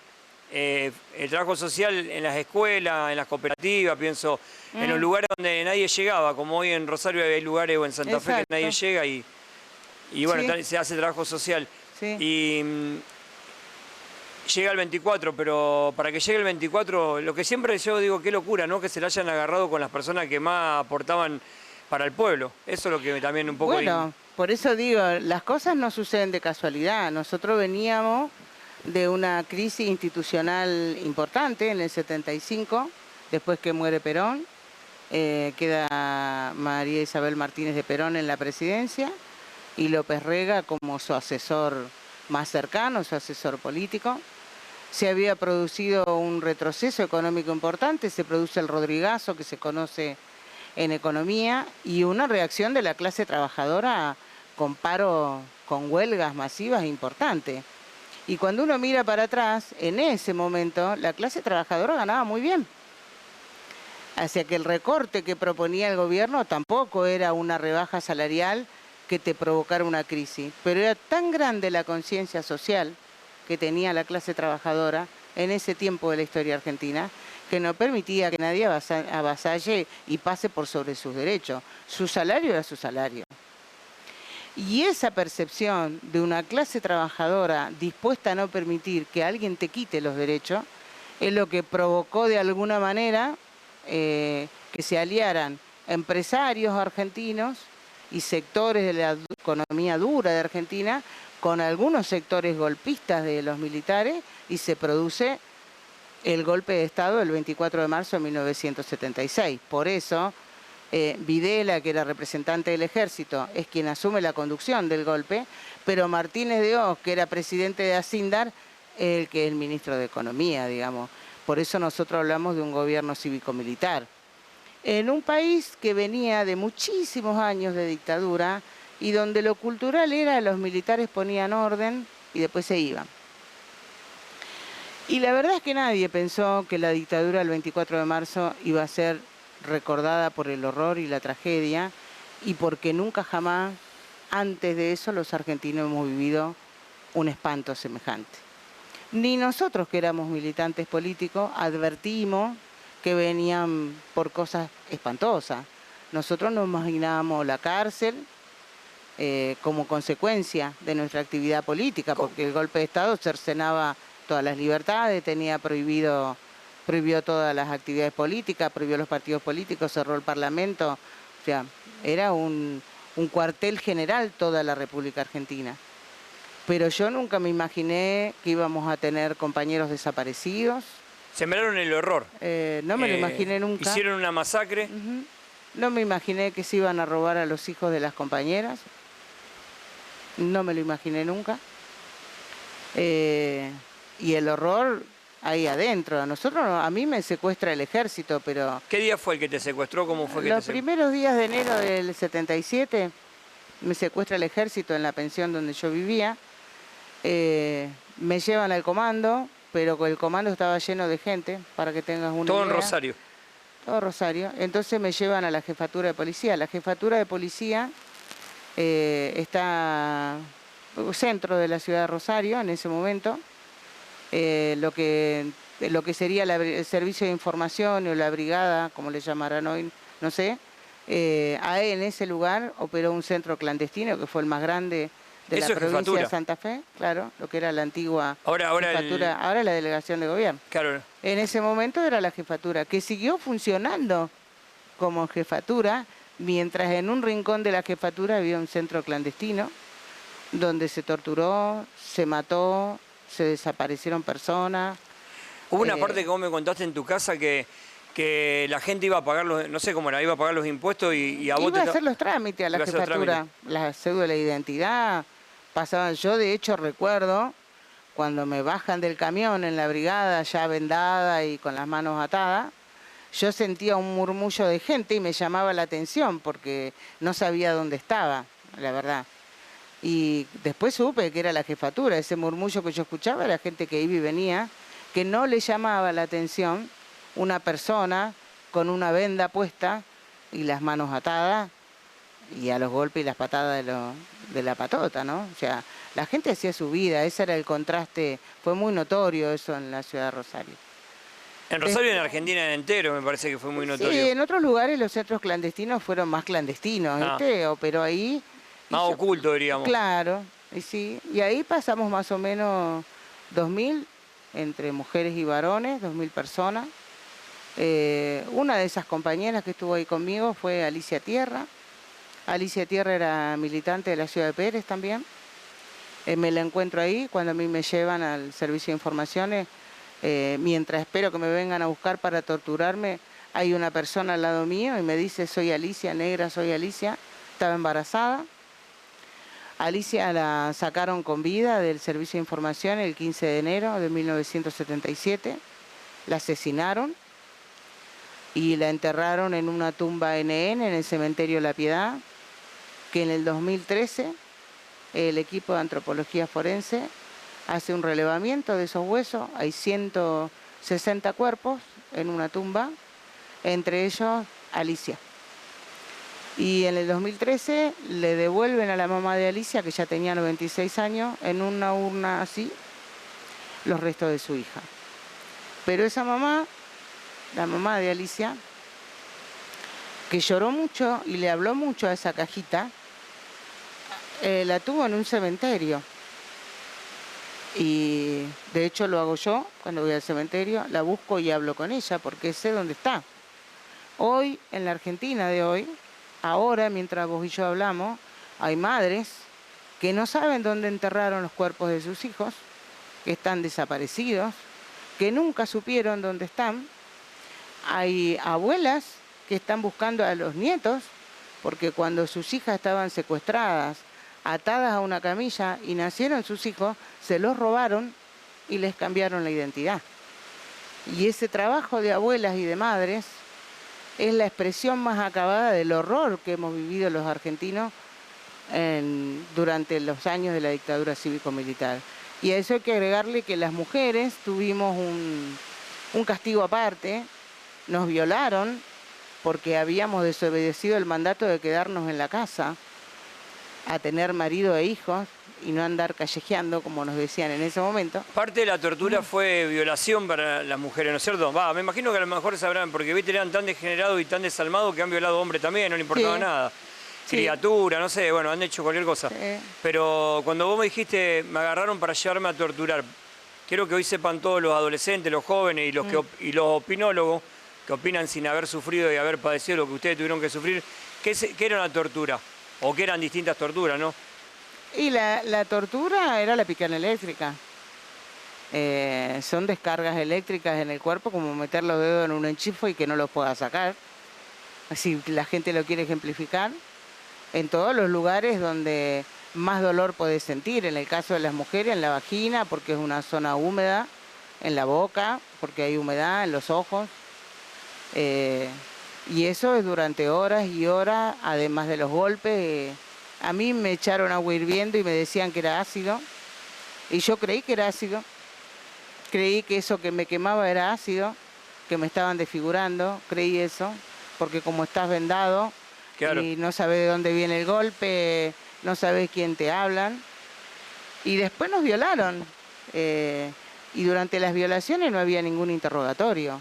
en las escuelas, en las cooperativas, pienso, en los lugares donde nadie llegaba, como hoy en Rosario hay lugares o en Santa Fe que nadie llega y bueno, se hace trabajo social. Sí. Y llega el 24, pero para que llegue el 24, lo que siempre yo digo, qué locura, ¿no?, que se la hayan agarrado con las personas que más aportaban para el pueblo. Eso es lo que también un poco... Bueno, por eso digo, las cosas no suceden de casualidad. Nosotros veníamos de una crisis institucional importante en el 75, después que muere Perón, queda María Isabel Martínez de Perón en la presidencia y López Rega como su asesor más cercano, su asesor político. Se había producido un retroceso económico importante, se produce el Rodrigazo, que se conoce en economía, y una reacción de la clase trabajadora con paro, con huelgas masivas importantes. Y cuando uno mira para atrás, en ese momento la clase trabajadora ganaba muy bien. Hacia que el recorte que proponía el gobierno tampoco era una rebaja salarial que te provocara una crisis, pero era tan grande la conciencia social que tenía la clase trabajadora en ese tiempo de la historia argentina, que no permitía que nadie avasalle y pase por sobre sus derechos. Su salario era su salario. Y esa percepción de una clase trabajadora dispuesta a no permitir que alguien te quite los derechos, es lo que provocó de alguna manera que se aliaran empresarios argentinos y sectores de la economía dura de Argentina con algunos sectores golpistas de los militares y se produce el golpe de Estado el 24 de marzo de 1976. Por eso, Videla, que era representante del ejército, es quien asume la conducción del golpe, pero Martínez de Hoz, que era presidente de Acindar, el que es el ministro de Economía, digamos. Por eso nosotros hablamos de un gobierno cívico-militar. En un país que venía de muchísimos años de dictadura y donde lo cultural era los militares ponían orden y después se iban. Y la verdad es que nadie pensó que la dictadura del 24 de marzo iba a ser recordada por el horror y la tragedia y porque nunca jamás antes de eso los argentinos hemos vivido un espanto semejante. Ni nosotros que éramos militantes políticos advertimos que venían por cosas espantosas. Nosotros nos imaginábamos la cárcel como consecuencia de nuestra actividad política, porque el golpe de Estado cercenaba todas las libertades, prohibió todas las actividades políticas, prohibió los partidos políticos, cerró el Parlamento. O sea, era un cuartel general toda la República Argentina. Pero yo nunca me imaginé que íbamos a tener compañeros desaparecidos. Sembraron el horror. No me lo imaginé nunca. Hicieron una masacre. No me imaginé que se iban a robar a los hijos de las compañeras. No me lo imaginé nunca. Y el horror ahí adentro. A mí me secuestra el ejército, pero... ¿Qué día fue el que te secuestró? ¿Cómo fue que Los primeros días de enero del 77 me secuestra el ejército en la pensión donde yo vivía. Me llevan al comando, pero el comando estaba lleno de gente, para que tengas una idea. Todo en Rosario. Todo Rosario. Entonces me llevan a la jefatura de policía. La jefatura de policía está centro de la ciudad de Rosario en ese momento. lo que sería el servicio de información o la brigada, como le llamarán hoy, no sé. Ahí en ese lugar operó un centro clandestino que fue el más grande de la provincia de Santa Fe, claro, lo que era la antigua jefatura, ahora la delegación de gobierno. Claro. En ese momento era la jefatura, que siguió funcionando como jefatura, mientras en un rincón de la jefatura había un centro clandestino, donde se torturó, se mató, se desaparecieron personas. Hubo una parte que vos me contaste en tu casa que la gente iba a pagar los, no sé cómo era, iba a pagar los impuestos y a vos iba a hacer los trámites a la jefatura, la cédula de identidad, pasaban. Yo de hecho recuerdo cuando me bajan del camión en la brigada ya vendada y con las manos atadas, yo sentía un murmullo de gente y me llamaba la atención porque no sabía dónde estaba, la verdad. Y después supe que era la jefatura, ese murmullo que yo escuchaba era gente que iba y venía, que no le llamaba la atención una persona con una venda puesta y las manos atadas y a los golpes y las patadas de la patota, ¿no? O sea, la gente hacía su vida, ese era el contraste, fue muy notorio eso en la ciudad de Rosario. En Rosario y en Argentina entero me parece que fue muy notorio. Sí, en otros lugares los centros clandestinos fueron más clandestinos, ¿viste? Operó ahí. Más oculto, diríamos. Claro, y sí. Y ahí pasamos más o menos 2.000 entre mujeres y varones, 2.000 personas. Una de esas compañeras que estuvo ahí conmigo fue Alicia Tierra. Alicia Tierra era militante de la ciudad de Pérez también. Me la encuentro ahí cuando a mí me llevan al servicio de informaciones. Mientras espero que me vengan a buscar para torturarme, hay una persona al lado mío y me dice: soy Alicia, negra, soy Alicia. Estaba embarazada. Alicia la sacaron con vida del servicio de información el 15 de enero de 1977. La asesinaron y la enterraron en una tumba NN en el cementerio La Piedad, que en el 2013 el equipo de antropología forense hace un relevamiento de esos huesos. Hay 160 cuerpos en una tumba, entre ellos Alicia. Y en el 2013 le devuelven a la mamá de Alicia, que ya tenía 96 años, en una urna así, los restos de su hija. Pero esa mamá, la mamá de Alicia, que lloró mucho y le habló mucho a esa cajita, la tuvo en un cementerio. Y de hecho lo hago yo cuando voy al cementerio, la busco y hablo con ella porque sé dónde está. Hoy, en la Argentina de hoy, ahora mientras vos y yo hablamos, hay madres que no saben dónde enterraron los cuerpos de sus hijos, que están desaparecidos, que nunca supieron dónde están. Hay abuelas que están buscando a los nietos, porque cuando sus hijas estaban secuestradas, atadas a una camilla y nacieron sus hijos, se los robaron y les cambiaron la identidad. Y ese trabajo de abuelas y de madres es la expresión más acabada del horror que hemos vivido los argentinos durante los años de la dictadura cívico-militar. Y a eso hay que agregarle que las mujeres tuvimos un castigo aparte, nos violaron porque habíamos desobedecido el mandato de quedarnos en la casa, a tener marido e hijos y no andar callejeando, como nos decían en ese momento. Parte de la tortura fue violación para las mujeres, ¿no es cierto? Me imagino que a lo mejor sabrán, porque viste, eran tan degenerados y tan desalmados que han violado hombres también, no le importaba nada. Sí. Criatura, no sé, bueno, han hecho cualquier cosa. Sí. Pero cuando vos me dijiste, me agarraron para llevarme a torturar, quiero que hoy sepan todos los adolescentes, los jóvenes y los opinólogos que opinan sin haber sufrido y haber padecido lo que ustedes tuvieron que sufrir, ¿qué era una tortura? O que eran distintas torturas, ¿no? Y la tortura era la picana eléctrica. Son descargas eléctricas en el cuerpo, como meter los dedos en un enchufo y que no los pueda sacar. Si la gente lo quiere ejemplificar. En todos los lugares donde más dolor podés sentir. En el caso de las mujeres, en la vagina, porque es una zona húmeda. En la boca, porque hay humedad. En los ojos. Y eso es durante horas y horas, además de los golpes. A mí me echaron agua hirviendo y me decían que era ácido. Y yo creí que era ácido. Creí que eso que me quemaba era ácido, que me estaban desfigurando. Creí eso, porque como estás vendado, claro, y no sabes de dónde viene el golpe, no sabes quién te hablan. Y después nos violaron. Y durante las violaciones no había ningún interrogatorio.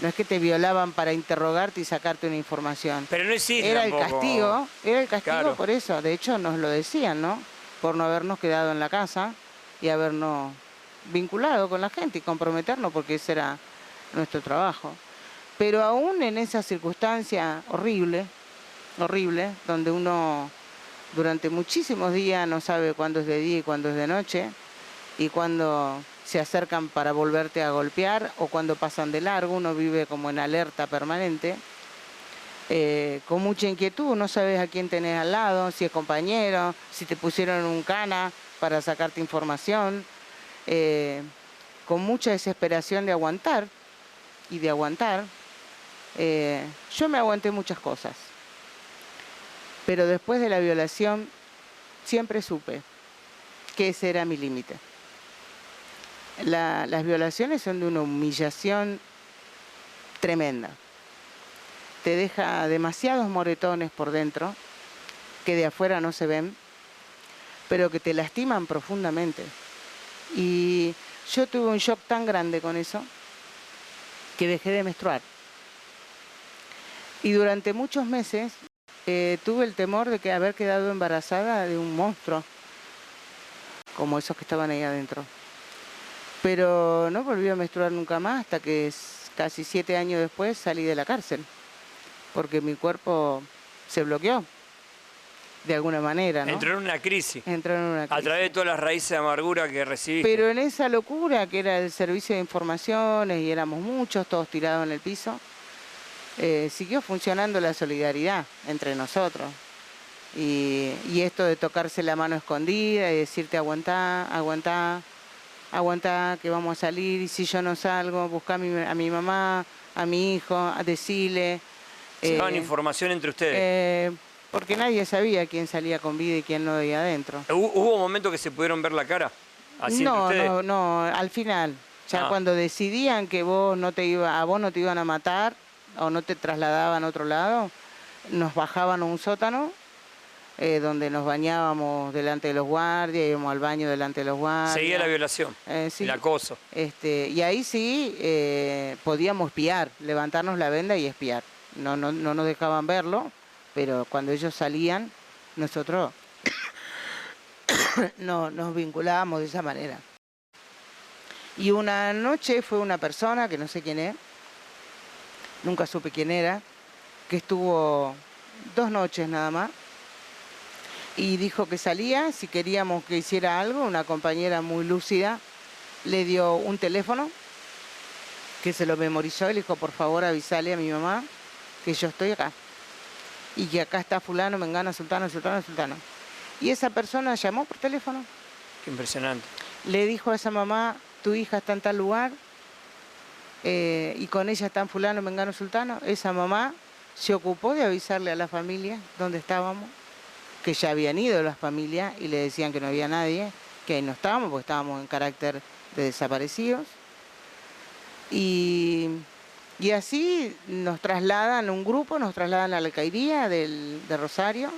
No es que te violaban para interrogarte y sacarte una información. Pero no existe Era tampoco. era el castigo Claro. por eso. De hecho, nos lo decían, ¿no? Por no habernos quedado en la casa y habernos vinculado con la gente y comprometernos, porque ese era nuestro trabajo. Pero aún en esa circunstancia horrible, donde uno durante muchísimos días no sabe cuándo es de día y cuándo es de noche, y cuando se acercan para volverte a golpear o cuando pasan de largo, uno vive como en alerta permanente, con mucha inquietud, no sabes a quién tenés al lado, si es compañero, si te pusieron un cana para sacarte información, con mucha desesperación de aguantar y de aguantar. Yo me aguanté muchas cosas, pero después de la violación siempre supe que ese era mi límite. Las violaciones son de una humillación tremenda. Te deja demasiados moretones por dentro, que de afuera no se ven, pero que te lastiman profundamente. Y yo tuve un shock tan grande con eso, que dejé de menstruar. Y durante muchos meses tuve el temor de haber quedado embarazada de un monstruo, como esos que estaban ahí adentro. Pero no volví a menstruar nunca más hasta que casi 7 años después salí de la cárcel, porque mi cuerpo se bloqueó, de alguna manera, ¿no? Entró en una crisis. Entró en una A crisis. través de todas las raíces de amargura que recibiste. Pero en esa locura que era el servicio de informaciones y éramos muchos, todos tirados en el piso, siguió funcionando la solidaridad entre nosotros. Y esto de tocarse la mano escondida y decirte aguantá, aguantá, aguantá que vamos a salir, y si yo no salgo, buscá a mi mamá, a mi hijo, decirle. Se daban información entre ustedes. Porque nadie sabía quién salía con vida y quién no de ahí adentro. ¿Hubo momentos que se pudieron ver la cara? Así entre ustedes. No, al final. Ya cuando decidían que a vos no te iban a matar o no te trasladaban a otro lado, nos bajaban a un sótano donde nos bañábamos delante de los guardias, íbamos al baño delante de los guardias. Seguía la violación, sí. el acoso. Y ahí sí podíamos espiar, levantarnos la venda y espiar. No nos dejaban verlo, pero cuando ellos salían, nosotros nos vinculábamos de esa manera. Y una noche fue una persona, que no sé quién es, nunca supe quién era, que estuvo 2 noches nada más, y dijo que salía, si queríamos que hiciera algo. Una compañera muy lúcida le dio un teléfono, que se lo memorizó, y le dijo, por favor avisale a mi mamá que yo estoy acá, y que acá está fulano, mengano, sultano, sultano, sultano. Y esa persona llamó por teléfono. Qué impresionante. Le dijo a esa mamá, tu hija está en tal lugar, y con ella están fulano, mengano, sultano. Esa mamá se ocupó de avisarle a la familia dónde estábamos, que ya habían ido las familias y le decían que no había nadie, que ahí no estábamos, porque estábamos en carácter de desaparecidos. Y así nos trasladan, un grupo, nos trasladan a la alcaldía de Rosario,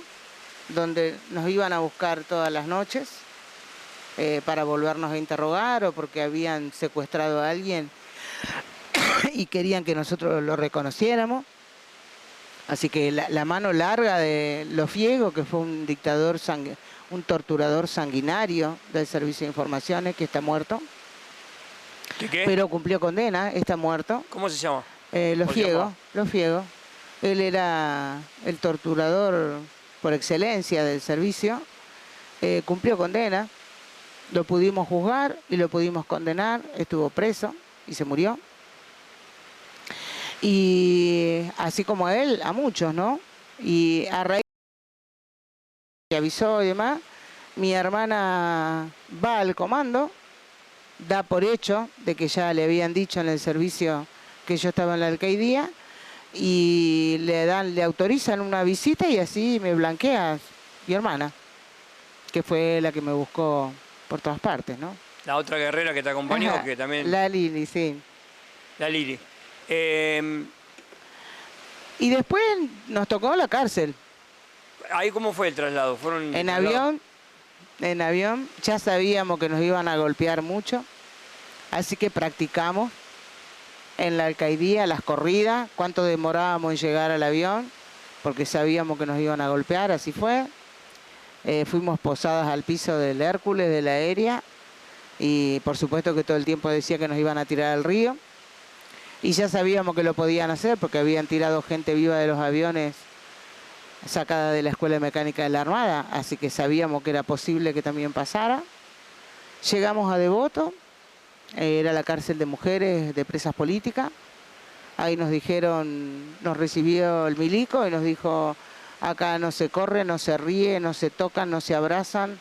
donde nos iban a buscar todas las noches para volvernos a interrogar, o porque habían secuestrado a alguien y querían que nosotros lo reconociéramos. Así que la mano larga de Lofiego, que fue un dictador, un torturador sanguinario del Servicio de Informaciones, que está muerto. ¿Qué? Pero cumplió condena, está muerto. ¿Cómo se llama? Lofiego. Él era el torturador por excelencia del servicio. Cumplió condena, lo pudimos juzgar y lo pudimos condenar, estuvo preso y se murió. Y así como a él, a muchos, ¿no? Y a raíz que avisó y demás, mi hermana va al comando, da por hecho de que ya le habían dicho en el servicio que yo estaba en la alcaidía, y le autorizan una visita, y así me blanquea mi hermana, que fue la que me buscó por todas partes, ¿no? La otra guerrera que te acompañó. Ajá, que también... la Lili, sí. La Lili. Y después nos tocó la cárcel. ¿Ahí cómo fue el traslado? ¿Fueron En avión, ya sabíamos que nos iban a golpear mucho. Así que practicamos en la alcaidía las corridas, cuánto demorábamos en llegar al avión, porque sabíamos que nos iban a golpear, así fue. Fuimos posadas al piso del Hércules, de la aérea, y por supuesto que todo el tiempo decía que nos iban a tirar al río. Y ya sabíamos que lo podían hacer porque habían tirado gente viva de los aviones sacada de la Escuela de Mecánica de la Armada, así que sabíamos que era posible que también pasara. Llegamos a Devoto, era la cárcel de mujeres de presas políticas. Ahí nos dijeron, nos recibió el milico y nos dijo, acá no se corre, no se ríe, no se tocan, no se abrazan.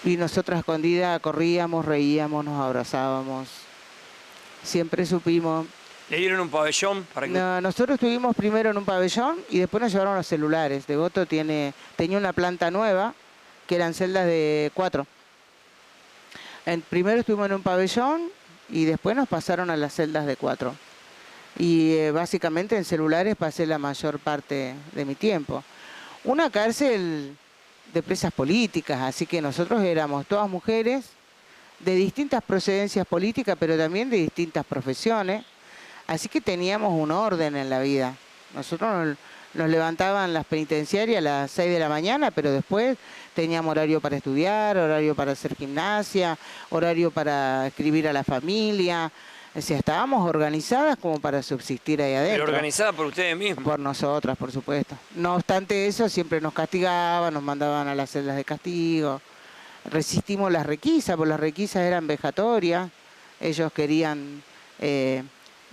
Y nosotras escondidas corríamos, reíamos, nos abrazábamos. Siempre supimos. ¿Le dieron un pabellón para que...? No, nosotros estuvimos primero en un pabellón y después nos llevaron los celulares. Devoto tenía una planta nueva, que eran celdas de 4. Primero estuvimos en un pabellón y después nos pasaron a las celdas de 4. Y básicamente en celulares pasé la mayor parte de mi tiempo. Una cárcel de presas políticas, así que nosotros éramos todas mujeres de distintas procedencias políticas, pero también de distintas profesiones. Así que teníamos un orden en la vida. Nosotros nos levantaban las penitenciarias a las 6 de la mañana, pero después teníamos horario para estudiar, horario para hacer gimnasia, horario para escribir a la familia. O sea, estábamos organizadas como para subsistir ahí adentro. ¿Pero organizada por ustedes mismos? Por nosotras, por supuesto. No obstante eso, siempre nos castigaban, nos mandaban a las celdas de castigo. Resistimos las requisas, porque las requisas eran vejatorias. Ellos querían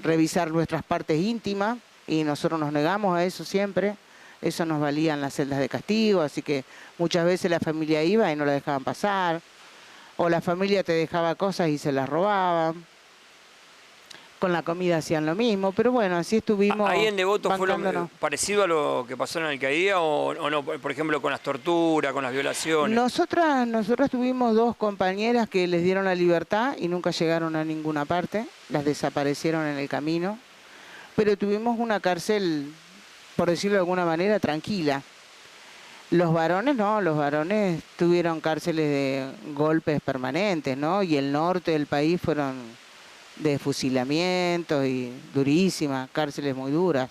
revisar nuestras partes íntimas y nosotros nos negamos a eso siempre. Eso nos valía en las celdas de castigo, así que muchas veces la familia iba y no la dejaban pasar. O la familia te dejaba cosas y se las robaban. Con la comida hacían lo mismo, pero bueno, así estuvimos. ¿Ahí en Devoto fue bancándonos. parecido a lo que pasó en Alcaidía o no? Por ejemplo, con las torturas, con las violaciones. Nosotras tuvimos 2 compañeras que les dieron la libertad y nunca llegaron a ninguna parte. Las desaparecieron en el camino. Pero tuvimos una cárcel, por decirlo de alguna manera, tranquila. Los varones no, los varones tuvieron cárceles de golpes permanentes, ¿no? Y el norte del país fueron de fusilamientos y durísimas, cárceles muy duras.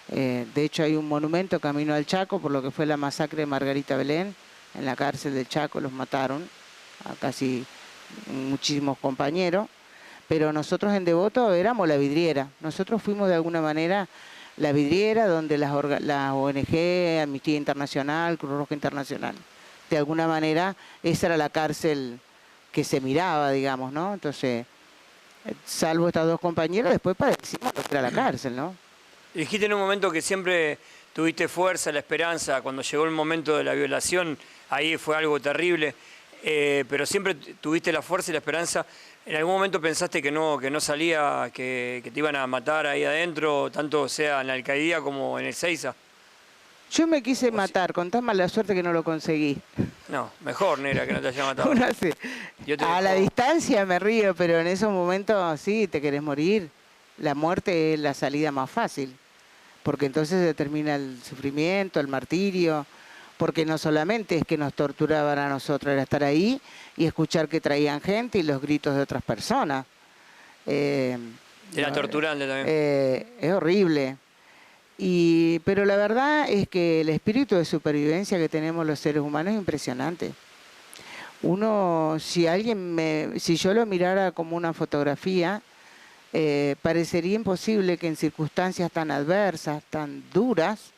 De hecho hay un monumento camino al Chaco por lo que fue la masacre de Margarita Belén. En la cárcel del Chaco los mataron a casi muchísimos compañeros, pero nosotros en Devoto éramos la vidriera. Nosotros fuimos de alguna manera la vidriera donde la ONG, Amnistía Internacional, Cruz Roja Internacional, de alguna manera esa era la cárcel que se miraba, digamos, ¿no? Entonces, salvo estas 2 compañeras, después padecimos lo que era la cárcel, ¿no? Dijiste en un momento que siempre tuviste fuerza, la esperanza. Cuando llegó el momento de la violación, ahí fue algo terrible, pero siempre tuviste la fuerza y la esperanza. ¿En algún momento pensaste que no salía, que te iban a matar ahí adentro, tanto sea en la Alcaidía como en el Seiza? Yo me quise matar, con tan mala suerte que no lo conseguí. No, mejor, negra, que no te haya matado. Sí. A la distancia me río, pero en esos momentos sí, te querés morir. La muerte es la salida más fácil, porque entonces se termina el sufrimiento, el martirio, porque no solamente es que nos torturaban a nosotros, era estar ahí y escuchar que traían gente y los gritos de otras personas. Era torturante también. Es horrible. Pero la verdad es que el espíritu de supervivencia que tenemos los seres humanos es impresionante. Si yo lo mirara como una fotografía, parecería imposible que en circunstancias tan adversas, tan duras,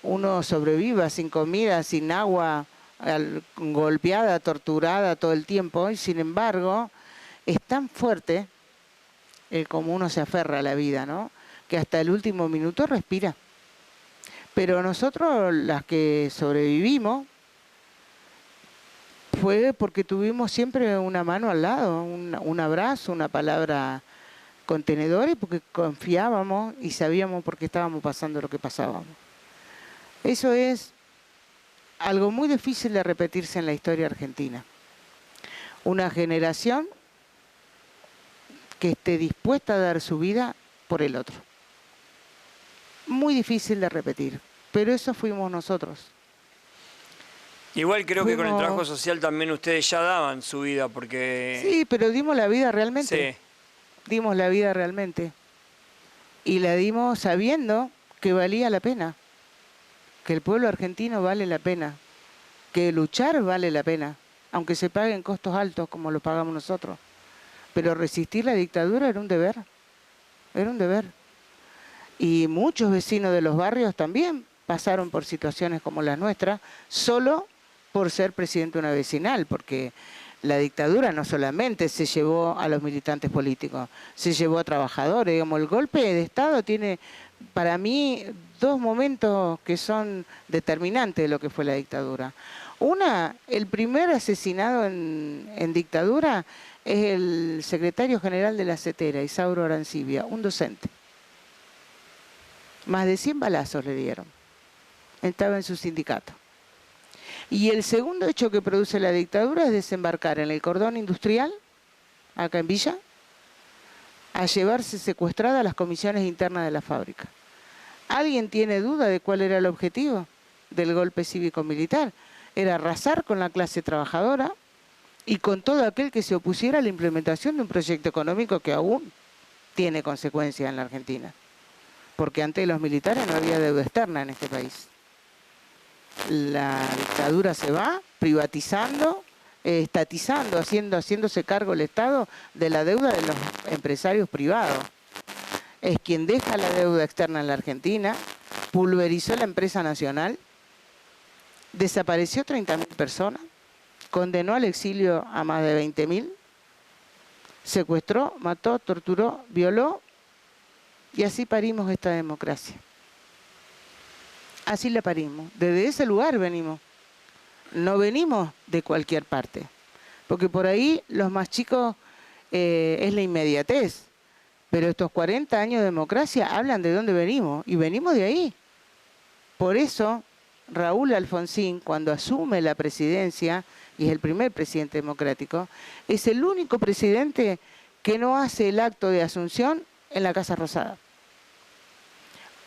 uno sobreviva sin comida, sin agua, golpeada, torturada todo el tiempo, y sin embargo es tan fuerte el cómo uno se aferra a la vida, ¿no? Que hasta el último minuto respira. Pero nosotros, las que sobrevivimos, fue porque tuvimos siempre una mano al lado, un abrazo, una palabra contenedora, y porque confiábamos y sabíamos por qué estábamos pasando lo que pasábamos. Eso es algo muy difícil de repetirse en la historia argentina. Una generación que esté dispuesta a dar su vida por el otro. Muy difícil de repetir, pero eso fuimos nosotros. Igual creo que con el trabajo social también ustedes ya daban su vida, porque... Sí, pero dimos la vida realmente. Sí. Dimos la vida realmente. Y la dimos sabiendo que valía la pena. Que el pueblo argentino vale la pena. Que luchar vale la pena. Aunque se paguen costos altos como los pagamos nosotros. Pero resistir la dictadura era un deber. Era un deber. Y muchos vecinos de los barrios también pasaron por situaciones como las nuestras, solo por ser presidente de una vecinal, porque la dictadura no solamente se llevó a los militantes políticos, se llevó a trabajadores. Digamos, el golpe de Estado tiene, para mí, dos momentos que son determinantes de lo que fue la dictadura. Una, el primer asesinado en dictadura es el secretario general de la CETERA, Isauro Arancibia, un docente. Más de 100 balazos le dieron. Estaba en su sindicato. Y el segundo hecho que produce la dictadura es desembarcar en el cordón industrial, acá en Villa, a llevarse secuestradas las comisiones internas de la fábrica. ¿Alguien tiene duda de cuál era el objetivo del golpe cívico-militar? Era arrasar con la clase trabajadora y con todo aquel que se opusiera a la implementación de un proyecto económico que aún tiene consecuencias en la Argentina. Porque antes de los militares no había deuda externa en este país. La dictadura se va privatizando, estatizando, haciéndose cargo el Estado de la deuda de los empresarios privados. Es quien deja la deuda externa en la Argentina, pulverizó la empresa nacional, desapareció 30.000 personas, condenó al exilio a más de 20.000, secuestró, mató, torturó, violó, y así parimos esta democracia. Así la parimos. Desde ese lugar venimos. No venimos de cualquier parte. Porque por ahí los más chicos es la inmediatez. Pero estos 40 años de democracia hablan de dónde venimos. Y venimos de ahí. Por eso Raúl Alfonsín, cuando asume la presidencia, y es el primer presidente democrático, es el único presidente que no hace el acto de asunción en la Casa Rosada.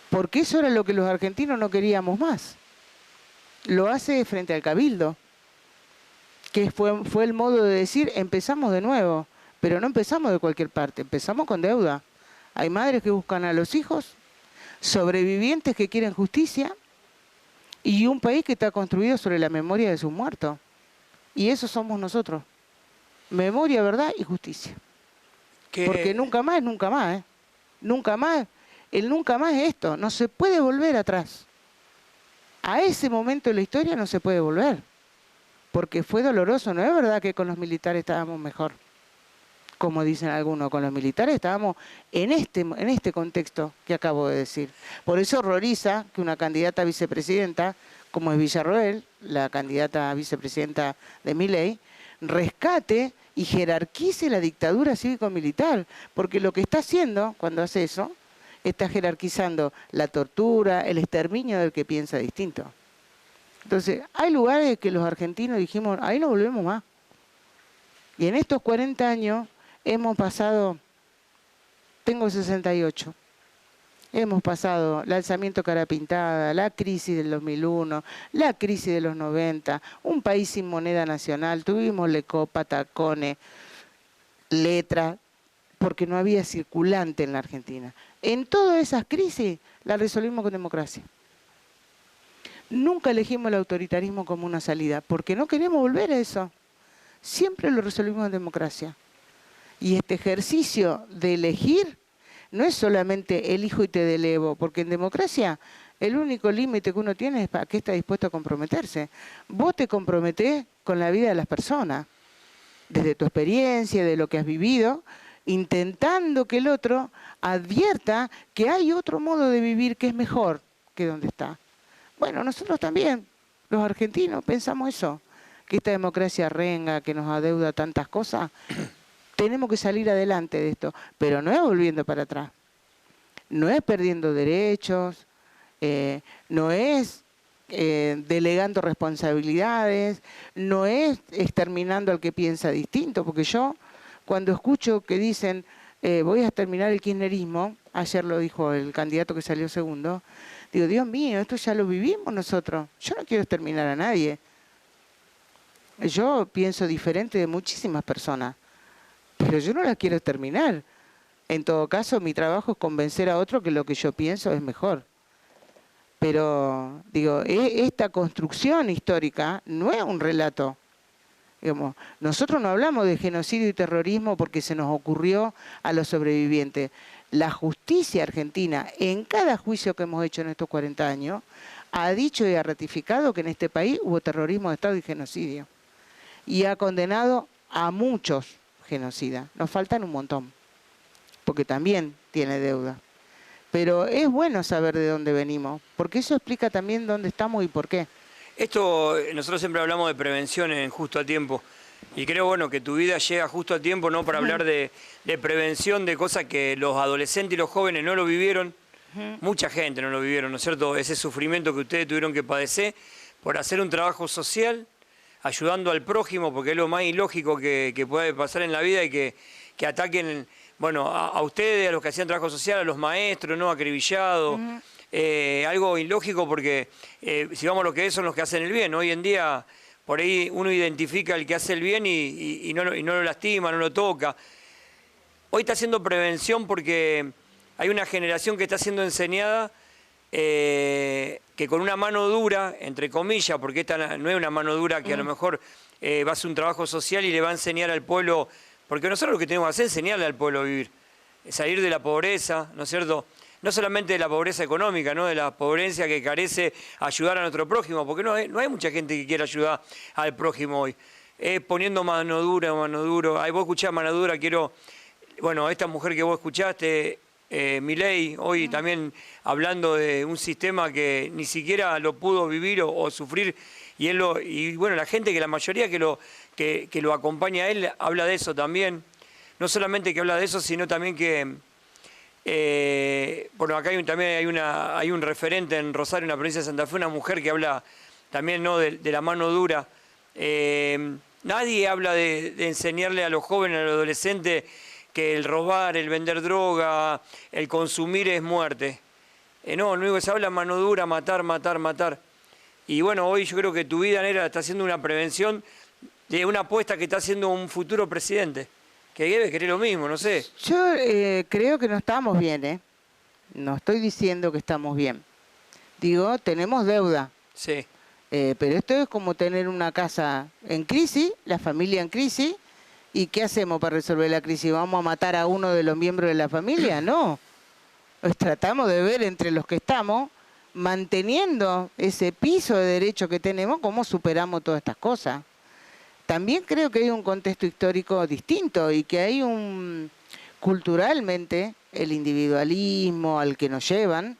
Porque eso era lo que los argentinos no queríamos más. Lo hace frente al Cabildo, que fue el modo de decir, empezamos de nuevo, pero no empezamos de cualquier parte, empezamos con deuda. Hay madres que buscan a los hijos, sobrevivientes que quieren justicia, y un país que está construido sobre la memoria de sus muertos. Y eso somos nosotros. Memoria, verdad y justicia. Porque nunca más es nunca más, ¿eh? Nunca más. El nunca más es esto. No se puede volver atrás. A ese momento de la historia no se puede volver. Porque fue doloroso. No es verdad que con los militares estábamos mejor. Como dicen algunos, con los militares estábamos en este contexto que acabo de decir. Por eso horroriza que una candidata a vicepresidenta, como es Villarroel, la candidata a vicepresidenta de Milei, rescate y jerarquice la dictadura cívico-militar, porque lo que está haciendo cuando hace eso, está jerarquizando la tortura, el exterminio del que piensa distinto. Entonces, hay lugares que los argentinos dijimos, ahí no volvemos más. Y en estos 40 años hemos pasado, tengo 68, hemos pasado el alzamiento cara pintada, la crisis del 2001, la crisis de los 90, un país sin moneda nacional, tuvimos Lecopa, tacones, letras, porque no había circulante en la Argentina. En todas esas crisis las resolvimos con democracia. Nunca elegimos el autoritarismo como una salida, porque no queremos volver a eso. Siempre lo resolvimos en democracia. Y este ejercicio de elegir no es solamente elijo y te delevo, porque en democracia el único límite que uno tiene es para qué está dispuesto a comprometerse. Vos te comprometés con la vida de las personas, desde tu experiencia, de lo que has vivido, intentando que el otro advierta que hay otro modo de vivir que es mejor que donde está. Bueno, nosotros también, los argentinos, pensamos eso, que esta democracia renga, que nos adeuda tantas cosas, tenemos que salir adelante de esto, pero no es volviendo para atrás, no es perdiendo derechos, no es delegando responsabilidades, no es exterminando al que piensa distinto, porque yo cuando escucho que dicen voy a exterminar el kirchnerismo, ayer lo dijo el candidato que salió segundo, digo, Dios mío, esto ya lo vivimos nosotros, yo no quiero exterminar a nadie, Yo pienso diferente de muchísimas personas, pero yo no la quiero terminar. En todo caso, mi trabajo es convencer a otro que lo que yo pienso es mejor. Pero, digo, esta construcción histórica no es un relato. Digamos, nosotros no hablamos de genocidio y terrorismo porque se nos ocurrió a los sobrevivientes. La justicia argentina, en cada juicio que hemos hecho en estos 40 años, ha dicho y ha ratificado que en este país hubo terrorismo de Estado y genocidio. Y ha condenado a muchos genocidas. Nos faltan un montón, porque también tiene deuda. Pero es bueno saber de dónde venimos, porque eso explica también dónde estamos y por qué. Esto, nosotros siempre hablamos de prevención en Justo a Tiempo. Y creo, bueno, que tu vida llega justo a tiempo, ¿no? Para hablar de prevención, de cosas que los adolescentes y los jóvenes no lo vivieron. Mucha gente no lo vivieron, ¿no es cierto? Ese sufrimiento que ustedes tuvieron que padecer por hacer un trabajo social, ayudando al prójimo, porque es lo más ilógico que puede pasar en la vida y que ataquen, bueno, a ustedes, a los que hacían trabajo social, a los maestros, ¿no? Acribillados. Algo ilógico porque, si vamos a lo que es, son los que hacen el bien. Hoy en día, por ahí uno identifica al que hace el bien y no lo lastima, no lo toca. Hoy está haciendo prevención porque hay una generación que está siendo enseñada que con una mano dura, entre comillas, porque esta no es una mano dura que a lo mejor va a hacer un trabajo social y le va a enseñar al pueblo, porque nosotros lo que tenemos que hacer es enseñarle al pueblo a vivir, salir de la pobreza, ¿no es cierto? No solamente de la pobreza económica, ¿no? De la pobreza que carece ayudar a nuestro prójimo, porque no hay mucha gente que quiera ayudar al prójimo hoy. Poniendo mano dura, Ahí vos escuchás mano dura, bueno, esta mujer que vos escuchaste, Milei, hoy también hablando de un sistema que ni siquiera lo pudo vivir o sufrir, y bueno, la gente, que la mayoría que lo acompaña a él, habla de eso también. No solamente que habla de eso, sino también que bueno, acá también hay un referente en Rosario, en la provincia de Santa Fe, una mujer que habla también, ¿no? de la mano dura. Nadie habla de enseñarle a los jóvenes, a los adolescentes, que el robar, el vender droga, el consumir es muerte. No, lo único que se habla es mano dura, matar, matar, matar. Y bueno, hoy yo creo que tu vida, Negra, está haciendo una prevención de una apuesta que está haciendo un futuro presidente, que debe querer lo mismo, no sé. Yo creo que no estamos bien, ¿eh? No estoy diciendo que estamos bien. Digo, tenemos deuda. Sí. Pero esto es como tener una casa en crisis, la familia en crisis, ¿y qué hacemos para resolver la crisis? ¿Vamos a matar a uno de los miembros de la familia? No. Pues tratamos de ver entre los que estamos, manteniendo ese piso de derecho que tenemos, cómo superamos todas estas cosas. También creo que hay un contexto histórico distinto y que hay culturalmente el individualismo al que nos llevan,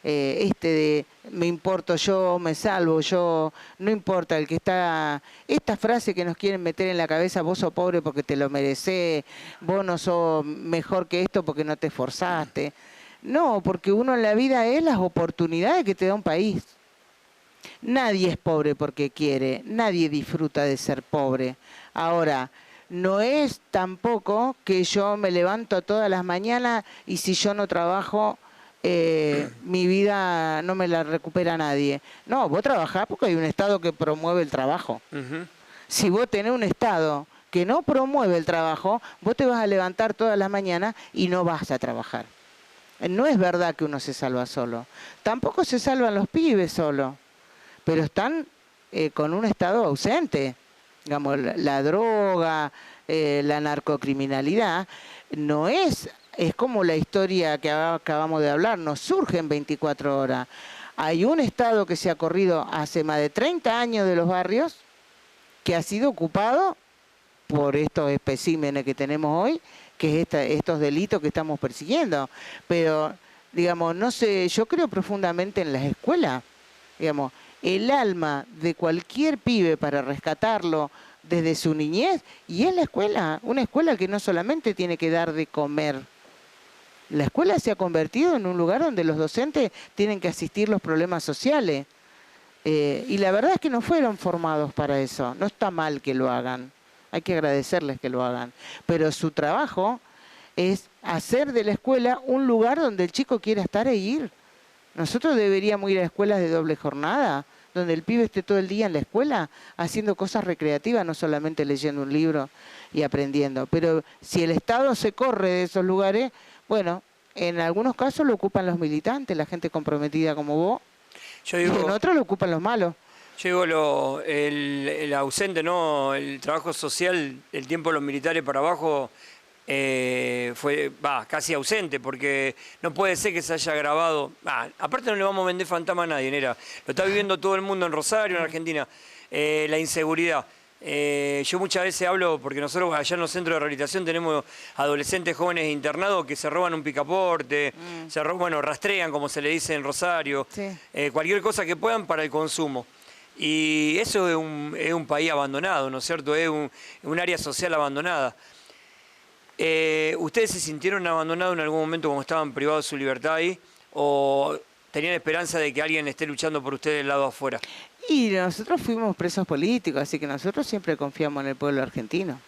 de me importo yo, me salvo yo, no importa el que está, esta frase que nos quieren meter en la cabeza, vos sos pobre porque te lo merecés, vos no sos mejor que esto porque no te esforzaste. No, porque uno en la vida es las oportunidades que te da un país. Nadie es pobre porque quiere, nadie disfruta de ser pobre. Ahora, no es tampoco que yo me levanto todas las mañanas y si yo no trabajo, mi vida no me la recupera nadie. No, vos trabajás porque hay un Estado que promueve el trabajo. Si vos tenés un Estado que no promueve el trabajo, vos te vas a levantar todas las mañanas y no vas a trabajar. No es verdad que uno se salva solo. Tampoco se salvan los pibes solo. Pero están con un Estado ausente. Digamos, la droga, la narcocriminalidad, no es como la historia que acabamos de hablar, no surge en 24 horas. Hay un Estado que se ha corrido hace más de 30 años de los barrios, que ha sido ocupado por estos especímenes que tenemos hoy, que es estos delitos que estamos persiguiendo. Pero, digamos, no sé, yo creo profundamente en las escuelas, digamos. El alma de cualquier pibe para rescatarlo desde su niñez, y es la escuela, una escuela que no solamente tiene que dar de comer. La escuela se ha convertido en un lugar donde los docentes tienen que asistir los problemas sociales. Y la verdad es que no fueron formados para eso. No está mal que lo hagan, hay que agradecerles que lo hagan. Pero su trabajo es hacer de la escuela un lugar donde el chico quiera estar e ir. Nosotros deberíamos ir a escuelas de doble jornada, donde el pibe esté todo el día en la escuela haciendo cosas recreativas, no solamente leyendo un libro y aprendiendo. Pero si el Estado se corre de esos lugares, bueno, en algunos casos lo ocupan los militantes, la gente comprometida como vos, y en otros lo ocupan los malos. Yo digo, el ausente, ¿no? El trabajo social, el tiempo de los militares para abajo fue casi ausente, porque no puede ser que se haya grabado. Aparte no le vamos a vender fantasma a nadie, Nera. Lo está viviendo todo el mundo en Rosario, en Argentina. La inseguridad. Yo muchas veces hablo, porque nosotros allá en los centros de rehabilitación tenemos adolescentes jóvenes internados que se roban un picaporte, rastrean, como se le dice en Rosario, Sí. Cualquier cosa que puedan para el consumo. Y eso es un país abandonado, ¿no es cierto? Es un área social abandonada. ¿Ustedes se sintieron abandonados en algún momento cuando estaban privados de su libertad ahí? ¿O tenían esperanza de que alguien esté luchando por ustedes del lado afuera? Y nosotros fuimos presos políticos, así que nosotros siempre confiamos en el pueblo argentino.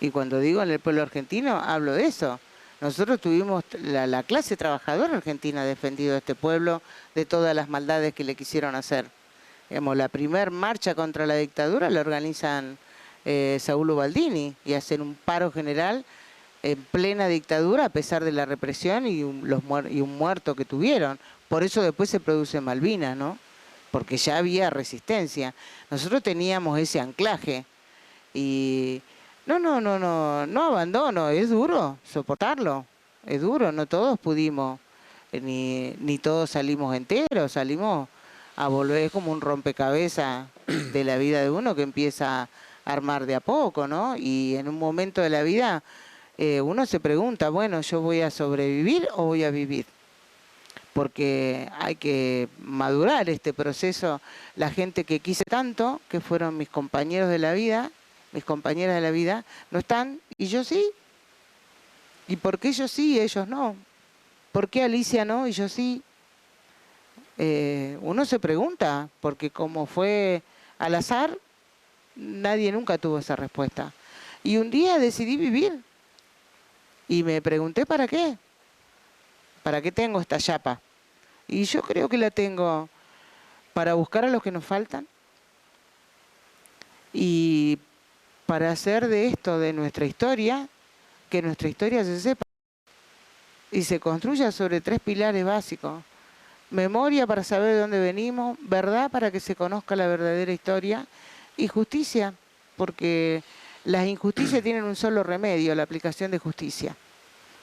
Y cuando digo en el pueblo argentino, hablo de eso. Nosotros tuvimos, la clase trabajadora argentina ha defendido a este pueblo de todas las maldades que le quisieron hacer. Digamos, la primer marcha contra la dictadura la organizan Saulo Baldini y hacen un paro general en plena dictadura a pesar de la represión y un muerto que tuvieron. Por eso después se produce Malvinas, ¿no? Porque ya había resistencia. Nosotros teníamos ese anclaje y no abandono, es duro soportarlo, es duro, no todos pudimos, ni todos salimos enteros, salimos a volver, es como un rompecabezas de la vida de uno que empieza a armar de a poco, ¿no? Y en un momento de la vida uno se pregunta, bueno, ¿yo voy a sobrevivir o voy a vivir? Porque hay que madurar este proceso. La gente que quise tanto, que fueron mis compañeros de la vida, mis compañeras de la vida, no están, y yo sí. ¿Y por qué yo sí y ellos no? ¿Por qué Alicia no y yo sí? Uno se pregunta, porque como fue al azar, nadie nunca tuvo esa respuesta. Y un día decidí vivir. Y me pregunté, ¿para qué? ¿Para qué tengo esta chapa? Y yo creo que la tengo para buscar a los que nos faltan y para hacer de esto, de nuestra historia, que nuestra historia se sepa y se construya sobre 3 pilares básicos. Memoria para saber de dónde venimos, verdad para que se conozca la verdadera historia y justicia, porque las injusticias tienen un solo remedio, la aplicación de justicia.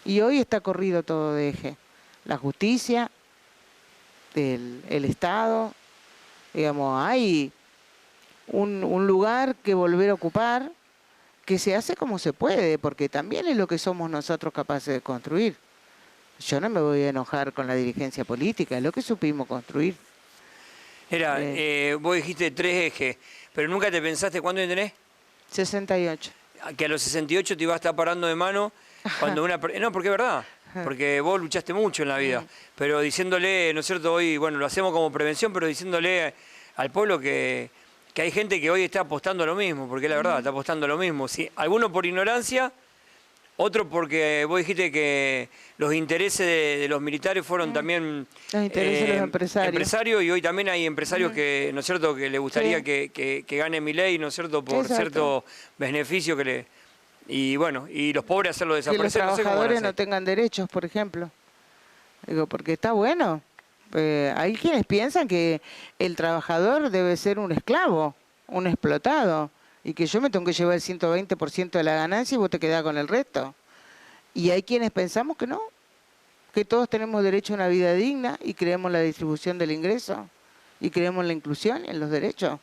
Y hoy está corrido todo de eje. La justicia, el Estado, digamos, hay un lugar que volver a ocupar, que se hace como se puede, porque también es lo que somos nosotros capaces de construir. Yo no me voy a enojar con la dirigencia política, es lo que supimos construir. Vos dijiste 3 ejes, pero nunca te pensaste cuánto tenés. 68. Que a los 68 te ibas a estar parando de mano cuando una... No, porque es verdad, porque vos luchaste mucho en la vida, pero diciéndole, ¿no es cierto? Hoy, bueno, lo hacemos como prevención, pero diciéndole al pueblo que hay gente que hoy está apostando a lo mismo, porque la verdad, está apostando a lo mismo. ¿Sí? Algunos por ignorancia, otro porque vos dijiste que los intereses de los militares fueron también los intereses de los empresarios. Y hoy también hay empresarios que, ¿no es cierto?, que le gustaría que gane Milei, ¿no es cierto?, por cierto beneficio que le... Y bueno, y los pobres hacerlo desaparecer. Que los trabajadores no tengan derechos, por ejemplo. Digo, porque está bueno. Hay quienes piensan que el trabajador debe ser un esclavo, un explotado, y que yo me tengo que llevar el 120% de la ganancia y vos te quedás con el resto. Y hay quienes pensamos que no, que todos tenemos derecho a una vida digna y creemos en la distribución del ingreso y creemos en la inclusión y en los derechos.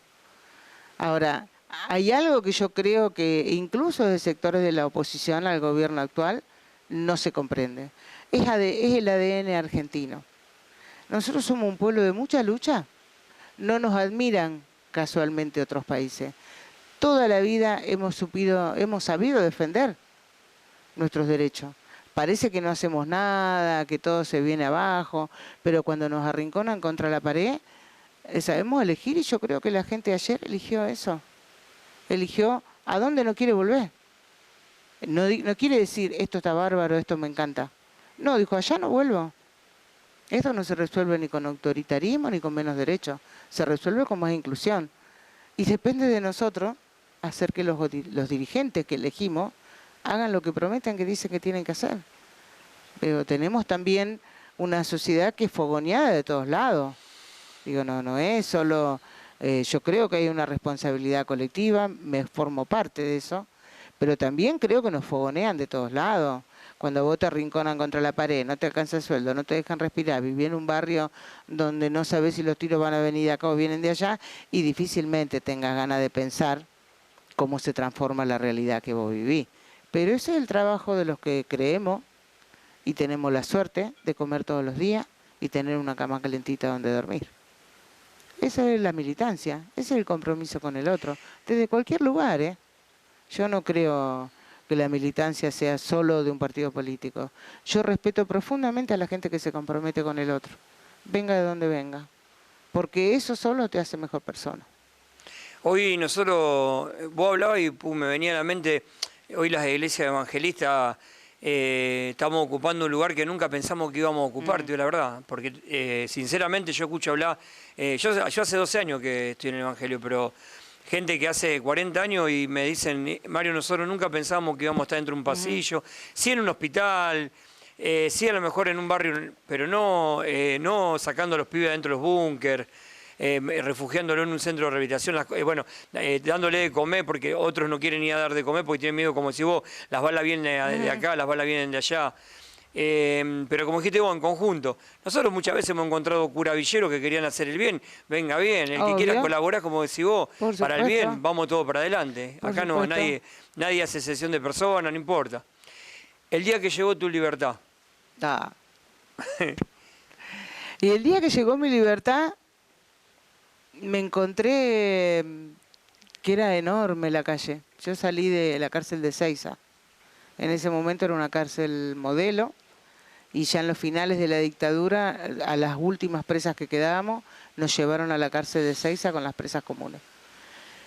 Ahora, hay algo que yo creo que incluso de sectores de la oposición al gobierno actual no se comprende. Es el ADN argentino. Nosotros somos un pueblo de mucha lucha. No nos admiran casualmente otros países. Toda la vida hemos sabido defender nuestros derechos. Parece que no hacemos nada, que todo se viene abajo, pero cuando nos arrinconan contra la pared, sabemos elegir y yo creo que la gente ayer eligió eso. Eligió a dónde no quiere volver. No quiere decir esto está bárbaro, esto me encanta. No, dijo allá no vuelvo. Esto no se resuelve ni con autoritarismo ni con menos derechos, se resuelve con más inclusión. Y depende de nosotros hacer que los dirigentes que elegimos hagan lo que prometen, que dicen que tienen que hacer. Pero tenemos también una sociedad que es fogoneada de todos lados. Digo, no es solo... yo creo que hay una responsabilidad colectiva, me formo parte de eso, pero también creo que nos fogonean de todos lados. Cuando vos te arrinconan contra la pared, no te alcanza el sueldo, no te dejan respirar, vivís en un barrio donde no sabés si los tiros van a venir de acá o vienen de allá, y difícilmente tengas ganas de pensar cómo se transforma la realidad que vos vivís. Pero ese es el trabajo de los que creemos y tenemos la suerte de comer todos los días y tener una cama calentita donde dormir. Esa es la militancia, ese es el compromiso con el otro, desde cualquier lugar, ¿eh? Yo no creo que la militancia sea solo de un partido político. Yo respeto profundamente a la gente que se compromete con el otro, venga de donde venga, porque eso solo te hace mejor persona. Hoy nosotros, vos hablabas y me venía a la mente, hoy las iglesias evangelistas estamos ocupando un lugar que nunca pensamos que íbamos a ocupar, tío, la verdad, porque sinceramente yo escucho hablar, yo hace 12 años que estoy en el Evangelio, pero gente que hace 40 años y me dicen, Mario, nosotros nunca pensábamos que íbamos a estar dentro de un pasillo, sí en un hospital, sí a lo mejor en un barrio, pero no sacando a los pibes dentro de los búnker, refugiándolo en un centro de rehabilitación, dándole de comer porque otros no quieren ir a dar de comer porque tienen miedo, como si vos, las balas vienen de acá, las balas vienen de allá. Pero como dijiste vos, en conjunto, nosotros muchas veces hemos encontrado curavilleros que querían hacer el bien, venga bien, el que quiera colaborar, como decís vos, para el bien, vamos todos para adelante. Acá no, nadie hace excepción de personas, no importa. El día que llegó tu libertad. Y el día que llegó mi libertad, me encontré que era enorme la calle. Yo salí de la cárcel de Seiza. En ese momento era una cárcel modelo, y ya en los finales de la dictadura, a las últimas presas que quedábamos, nos llevaron a la cárcel de Seiza con las presas comunes.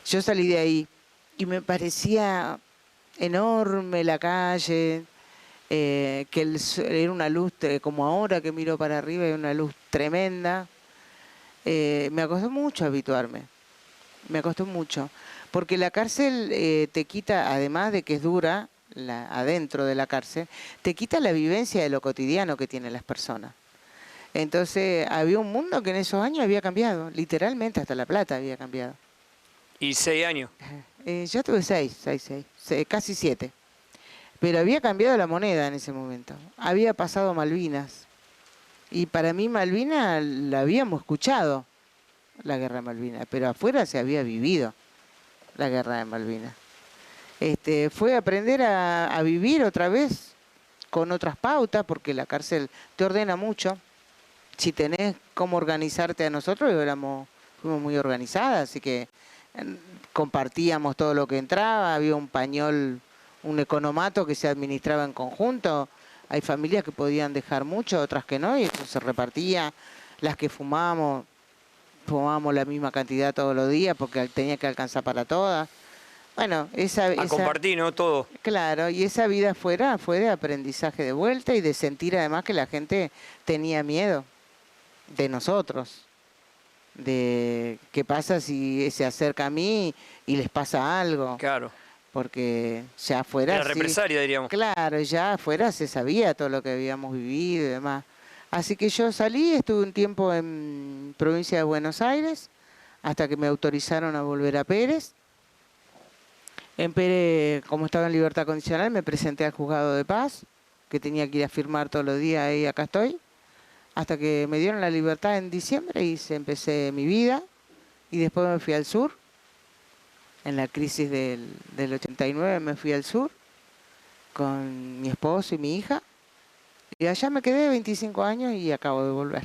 Yo salí de ahí y me parecía enorme la calle, que era una luz, como ahora que miro para arriba, era una luz tremenda. Me costó mucho habituarme, me costó mucho, porque la cárcel te quita, además de que es dura, adentro de la cárcel, te quita la vivencia de lo cotidiano que tienen las personas. Entonces había un mundo que en esos años había cambiado, literalmente hasta La Plata había cambiado. ¿Y 6 años? Yo tuve 6, casi 7, pero había cambiado la moneda en ese momento, había pasado Malvinas. Y para mí Malvinas la habíamos escuchado, la guerra de Malvinas, pero afuera se había vivido la guerra de Malvinas. Fue aprender a vivir otra vez con otras pautas, porque la cárcel te ordena mucho. Si tenés cómo organizarte, a nosotros fuimos muy organizadas, así que compartíamos todo lo que entraba, había un pañol, un economato que se administraba en conjunto. Hay familias que podían dejar mucho, otras que no, y eso se repartía. Las que fumábamos la misma cantidad todos los días porque tenía que alcanzar para todas. Bueno, esa compartir, ¿no? Todo. Claro, y esa vida afuera fue de aprendizaje de vuelta y de sentir además que la gente tenía miedo de nosotros. De qué pasa si se acerca a mí y les pasa algo. Claro. Porque ya afuera... La represalia, diríamos. Claro, ya afuera se sabía todo lo que habíamos vivido y demás. Así que yo salí, estuve un tiempo en provincia de Buenos Aires, hasta que me autorizaron a volver a Pérez. En Pérez, como estaba en libertad condicional, me presenté al juzgado de paz, que tenía que ir a firmar todos los días y acá estoy. Hasta que me dieron la libertad en diciembre y empecé mi vida. Y después me fui al sur. En la crisis del 89 me fui al sur con mi esposo y mi hija. Y allá me quedé 25 años y acabo de volver.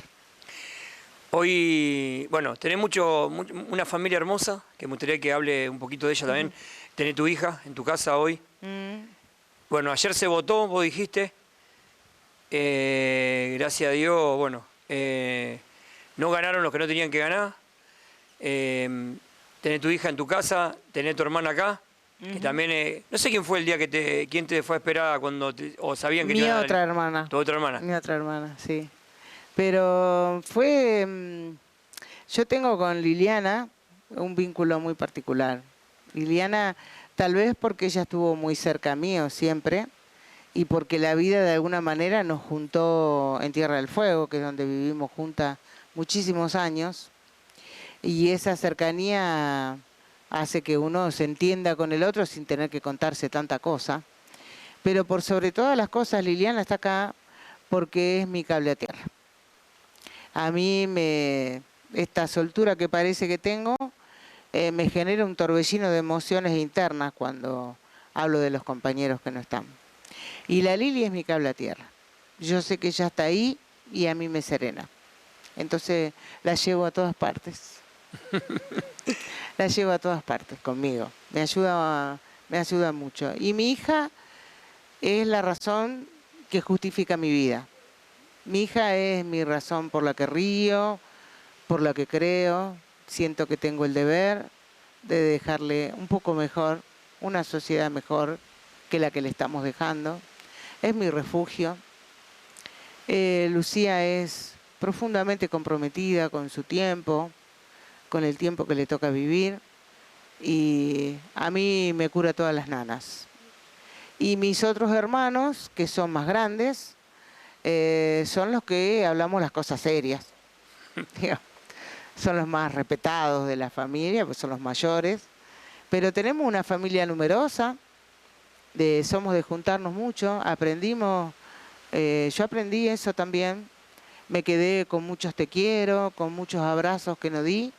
Hoy, bueno, tenés una familia hermosa, que me gustaría que hable un poquito de ella también. Tenés tu hija en tu casa hoy. Bueno, ayer se votó, vos dijiste. Gracias a Dios, bueno, no ganaron los que no tenían que ganar. Tenés tu hija en tu casa, tenés tu hermana acá, que también, no sé quién fue el día quién te fue a esperar cuando, o sabían que Mi otra hermana. Tu otra hermana. Mi otra hermana, sí. Pero yo tengo con Liliana un vínculo muy particular. Liliana, tal vez porque ella estuvo muy cerca mío siempre y porque la vida de alguna manera nos juntó en Tierra del Fuego, que es donde vivimos juntas muchísimos años, y esa cercanía hace que uno se entienda con el otro sin tener que contarse tanta cosa. Pero por sobre todas las cosas, Liliana está acá porque es mi cable a tierra. A mí esta soltura que parece que tengo me genera un torbellino de emociones internas cuando hablo de los compañeros que no están. Y la Lili es mi cable a tierra. Yo sé que ella está ahí y a mí me serena. Entonces la llevo a todas partes. La llevo a todas partes conmigo. Me ayuda mucho. Y mi hija es la razón que justifica mi vida. Mi hija es mi razón por la que río, por la que creo. Siento que tengo el deber de dejarle un poco mejor, una sociedad mejor que la que le estamos dejando. Es mi refugio. Lucía es profundamente comprometida con su tiempo, con el tiempo que le toca vivir, y a mí me cura todas las nanas. Y mis otros hermanos, que son más grandes, son los que hablamos las cosas serias. Son los más respetados de la familia, pues son los mayores. Pero tenemos una familia numerosa, somos de juntarnos mucho, aprendimos, yo aprendí eso también. Me quedé con muchos te quiero, con muchos abrazos que no di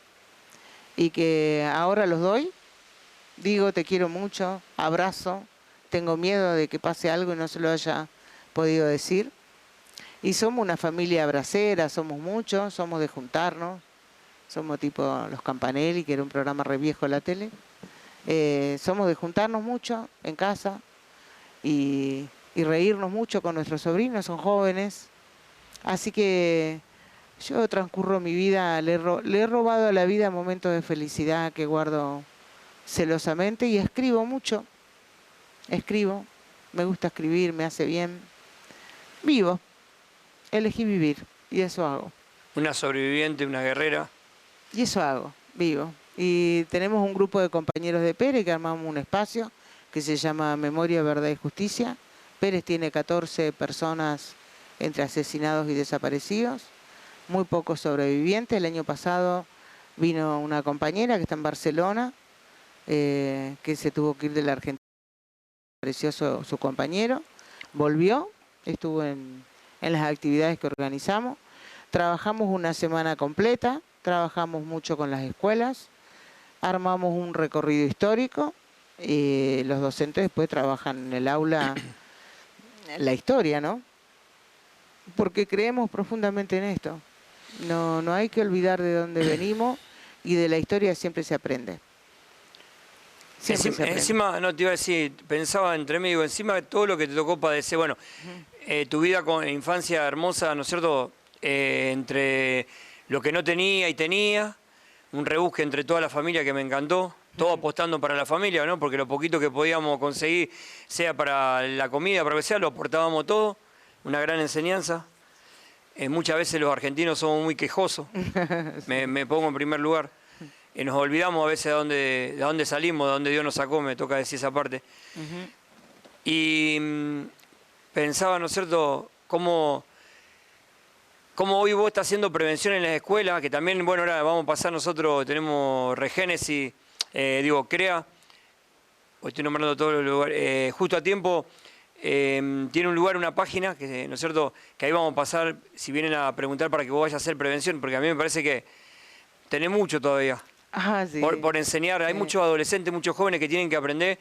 y que ahora los doy. Digo te quiero mucho, abrazo, tengo miedo de que pase algo y no se lo haya podido decir. Y somos una familia abracera, somos muchos, somos de juntarnos, somos tipo Los Campanelli, que era un programa re viejo en la tele. Somos de juntarnos mucho en casa y reírnos mucho con nuestros sobrinos, son jóvenes. Así que yo transcurro mi vida, le he robado a la vida momentos de felicidad que guardo celosamente y escribo mucho. Escribo, me gusta escribir, me hace bien. Vivo, elegí vivir y eso hago. Una sobreviviente, una guerrera. Y eso hago, vivo. Y tenemos un grupo de compañeros de Pérez que armamos un espacio que se llama Memoria, Verdad y Justicia. Pérez tiene 14 personas entre asesinados y desaparecidos, muy pocos sobrevivientes. El año pasado vino una compañera que está en Barcelona, que se tuvo que ir de la Argentina, apareció su compañero, volvió, estuvo en las actividades que organizamos. Trabajamos una semana completa, trabajamos mucho con las escuelas, armamos un recorrido histórico y los docentes después trabajan en el aula la historia, ¿no? Porque creemos profundamente en esto. No hay que olvidar de dónde venimos y de la historia siempre se aprende. Encima, no te iba a decir, pensaba entre mí, digo, encima de todo lo que te tocó padecer, bueno, tu vida con infancia hermosa, ¿no es cierto? Entre lo que no tenía y tenía, un rebusque entre toda la familia que me encantó, todo apostando para la familia, ¿no? Porque lo poquito que podíamos conseguir, sea para la comida, para que sea, lo aportábamos todo, una gran enseñanza. Muchas veces los argentinos somos muy quejosos, me pongo en primer lugar. Nos olvidamos a veces de dónde salimos, de dónde Dios nos sacó, me toca decir esa parte. Y pensaba, ¿no es cierto?, cómo hoy vos estás haciendo prevención en las escuelas, que también, bueno, ahora vamos a pasar nosotros, tenemos Regénesis, CREA, hoy estoy nombrando todos los lugares, Justo a Tiempo, tiene un lugar, una página, que, ¿no es cierto?, que ahí vamos a pasar, si vienen a preguntar para que vos vayas a hacer prevención, porque a mí me parece que tenés mucho todavía. Sí. Por enseñar, hay muchos adolescentes, muchos jóvenes que tienen que aprender,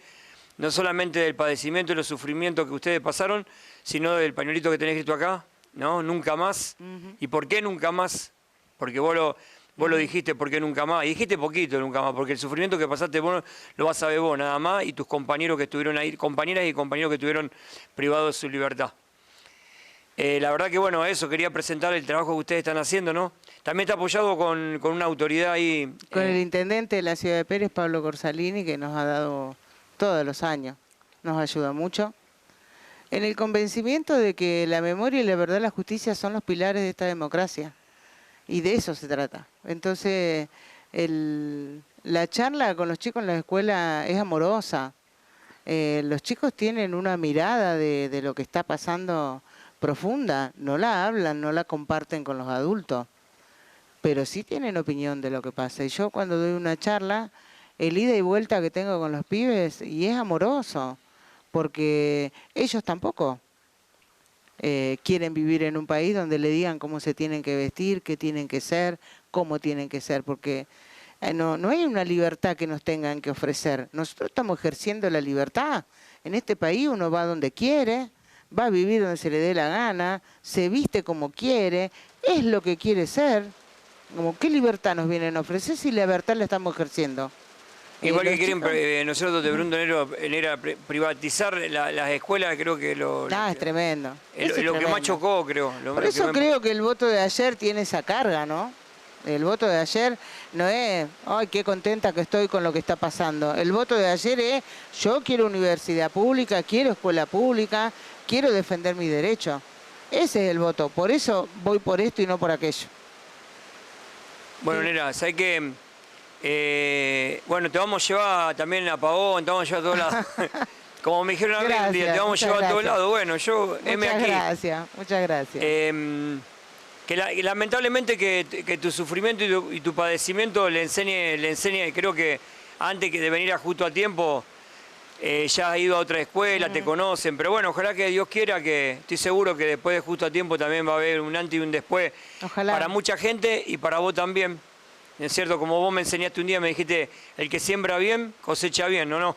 no solamente del padecimiento y los sufrimientos que ustedes pasaron, sino del pañuelito que tenés escrito acá, ¿no? Nunca más. ¿Y por qué nunca más? Porque vos lo dijiste, ¿por qué nunca más? Y dijiste poquito nunca más, porque el sufrimiento que pasaste vos lo vas a ver vos nada más y tus compañeros que estuvieron ahí, compañeras y compañeros que estuvieron privados de su libertad. La verdad que, bueno, eso, quería presentar el trabajo que ustedes están haciendo, ¿no? También está apoyado con una autoridad ahí. Con el intendente de la ciudad de Pérez, Pablo Corsalini, que nos ha dado todos los años, nos ayuda mucho. En el convencimiento de que la memoria y la verdad y la justicia son los pilares de esta democracia. Y de eso se trata. Entonces, la charla con los chicos en la escuela es amorosa. Los chicos tienen una mirada de lo que está pasando profunda. No la hablan, no la comparten con los adultos. Pero sí tienen opinión de lo que pasa. Y yo cuando doy una charla, el ida y vuelta que tengo con los pibes, y es amoroso. Porque ellos tampoco quieren vivir en un país donde le digan cómo se tienen que vestir, qué tienen que ser, cómo tienen que ser, porque no hay una libertad que nos tengan que ofrecer. Nosotros estamos ejerciendo la libertad. En este país uno va donde quiere, va a vivir donde se le dé la gana, se viste como quiere, es lo que quiere ser. Como, ¿qué libertad nos vienen a ofrecer si la libertad la estamos ejerciendo? Igual que quieren, nosotros te pregunto, Nero, privatizar las escuelas, creo que es tremendo. Lo que más chocó, creo. Por eso creo que el voto de ayer tiene esa carga, ¿no? El voto de ayer no es, ay, qué contenta que estoy con lo que está pasando. El voto de ayer es, yo quiero universidad pública, quiero escuela pública, quiero defender mis derechos. Ese es el voto. Por eso voy por esto y no por aquello. Bueno, Nera, ¿sabes qué? Bueno, te vamos a llevar también a Pavón, te vamos a llevar a todos lados. Como me dijeron a mí, te vamos a llevar a todos lados. Bueno, yo, muchas gracias. Lamentablemente que tu sufrimiento y tu padecimiento le enseñe, creo que antes de venir a Justo a Tiempo, ya has ido a otra escuela, te conocen, pero bueno, ojalá que Dios quiera, que estoy seguro que después de Justo a Tiempo también va a haber un antes y un después. Ojalá. Para mucha gente y para vos también. ¿Es cierto? Como vos me enseñaste un día, me dijiste, el que siembra bien, cosecha bien, ¿no?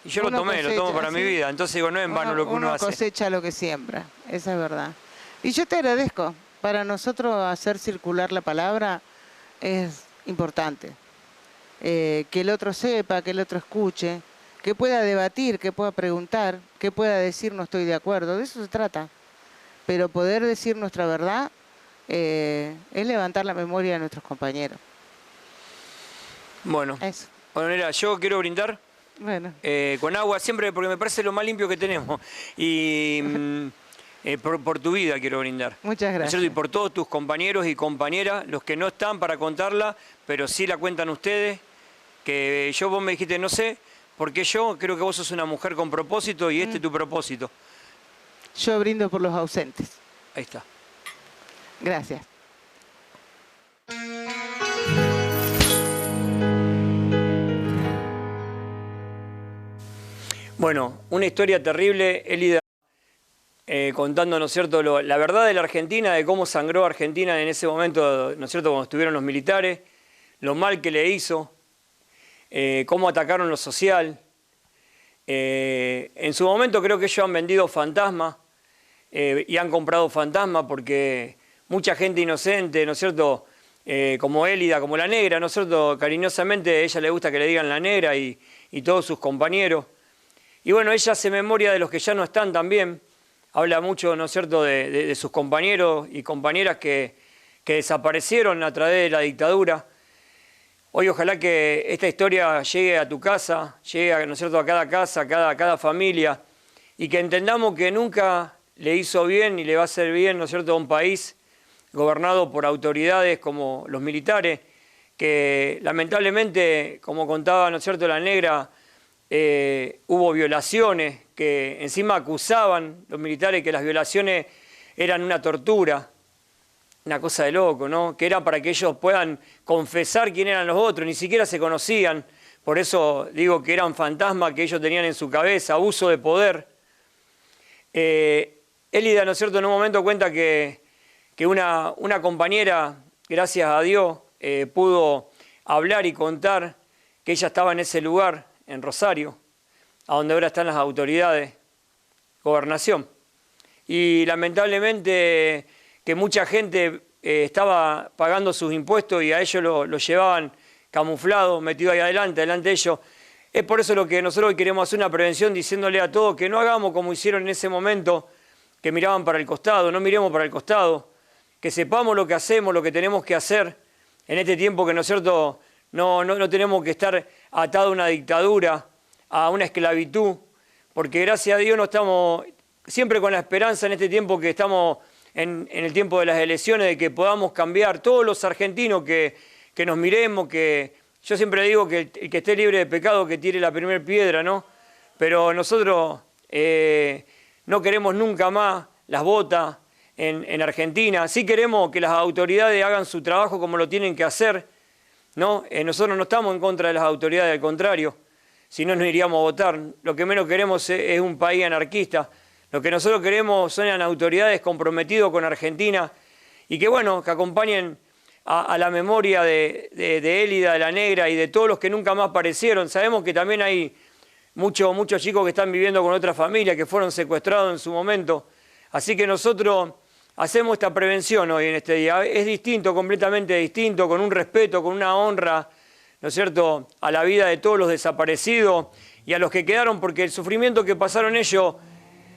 Y yo lo tomo para mi vida. Entonces digo, no es en vano lo que uno hace. Uno cosecha lo que siembra, esa es verdad. Y yo te agradezco. Para nosotros hacer circular la palabra es importante. Que el otro sepa, que el otro escuche, que pueda debatir, que pueda preguntar, que pueda decir no estoy de acuerdo. De eso se trata. Pero poder decir nuestra verdad es levantar la memoria de nuestros compañeros. Bueno, eso. Bueno, Nera, yo quiero brindar con agua siempre porque me parece lo más limpio que tenemos. Y por tu vida quiero brindar. Muchas gracias. Y por todos tus compañeros y compañeras, los que no están para contarla, pero sí la cuentan ustedes. Que vos me dijiste, no sé, porque yo creo que vos sos una mujer con propósito y este es tu propósito. Yo brindo por los ausentes. Ahí está. Gracias. Bueno, una historia terrible, Elida, contando, ¿no es cierto?, la verdad de la Argentina, de cómo sangró Argentina en ese momento, ¿no es cierto?, cuando estuvieron los militares, lo mal que le hizo, cómo atacaron lo social. En su momento creo que ellos han vendido fantasmas y han comprado fantasmas porque mucha gente inocente, ¿no es cierto?, como Elida, como la negra, ¿no es cierto?, cariñosamente a ella le gusta que le digan la negra y todos sus compañeros. Y bueno, ella hace memoria de los que ya no están también, habla mucho, ¿no es cierto?, de sus compañeros y compañeras que desaparecieron a través de la dictadura. Hoy ojalá que esta historia llegue a tu casa, llegue, ¿no es cierto?, a cada casa, a cada familia, y que entendamos que nunca le hizo bien ni le va a hacer bien, ¿no es cierto?, a un país gobernado por autoridades como los militares, que lamentablemente, como contaba, ¿no es cierto?, la negra, hubo violaciones, que encima acusaban los militares que las violaciones eran una tortura, una cosa de loco, ¿no? Que era para que ellos puedan confesar quién eran los otros, ni siquiera se conocían, por eso digo que eran fantasmas que ellos tenían en su cabeza, abuso de poder. Elida, ¿no es cierto?, en un momento cuenta que una compañera, gracias a Dios, pudo hablar y contar que ella estaba en ese lugar, en Rosario, a donde ahora están las autoridades, gobernación. Y lamentablemente que mucha gente estaba pagando sus impuestos y a ellos lo llevaban camuflado, metido ahí adelante de ellos. Es por eso lo que nosotros queremos hacer una prevención diciéndole a todos que no hagamos como hicieron en ese momento, que miraban para el costado, no miremos para el costado, que sepamos lo que hacemos, lo que tenemos que hacer en este tiempo que, ¿no es cierto?, no tenemos que estar atados a una dictadura, a una esclavitud, porque gracias a Dios no estamos siempre con la esperanza en este tiempo que estamos en el tiempo de las elecciones, de que podamos cambiar todos los argentinos, que nos miremos, que yo siempre digo que el que esté libre de pecado que tire la primera piedra, ¿no? Pero nosotros no queremos nunca más las botas en Argentina. Sí queremos que las autoridades hagan su trabajo como lo tienen que hacer, ¿no? Nosotros no estamos en contra de las autoridades, al contrario, si no nos iríamos a votar. Lo que menos queremos es un país anarquista. Lo que nosotros queremos son autoridades comprometidas con Argentina y que, bueno, que acompañen a la memoria de Élida, de la Negra y de todos los que nunca más aparecieron. Sabemos que también hay muchos chicos que están viviendo con otras familias, que fueron secuestrados en su momento. Así que nosotros hacemos esta prevención hoy en este día. Es distinto, completamente distinto, con un respeto, con una honra, ¿no es cierto?, a la vida de todos los desaparecidos y a los que quedaron, porque el sufrimiento que pasaron ellos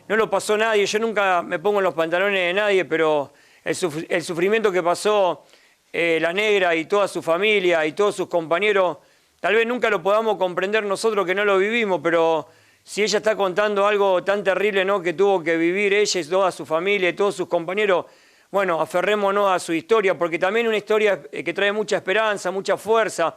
no lo pasó nadie. Yo nunca me pongo en los pantalones de nadie, pero el sufrimiento que pasó la Negra y toda su familia y todos sus compañeros, tal vez nunca lo podamos comprender nosotros que no lo vivimos, pero si ella está contando algo tan terrible, ¿no?, que tuvo que vivir ella y toda su familia y todos sus compañeros, bueno, aferrémonos a su historia, porque también es una historia que trae mucha esperanza, mucha fuerza,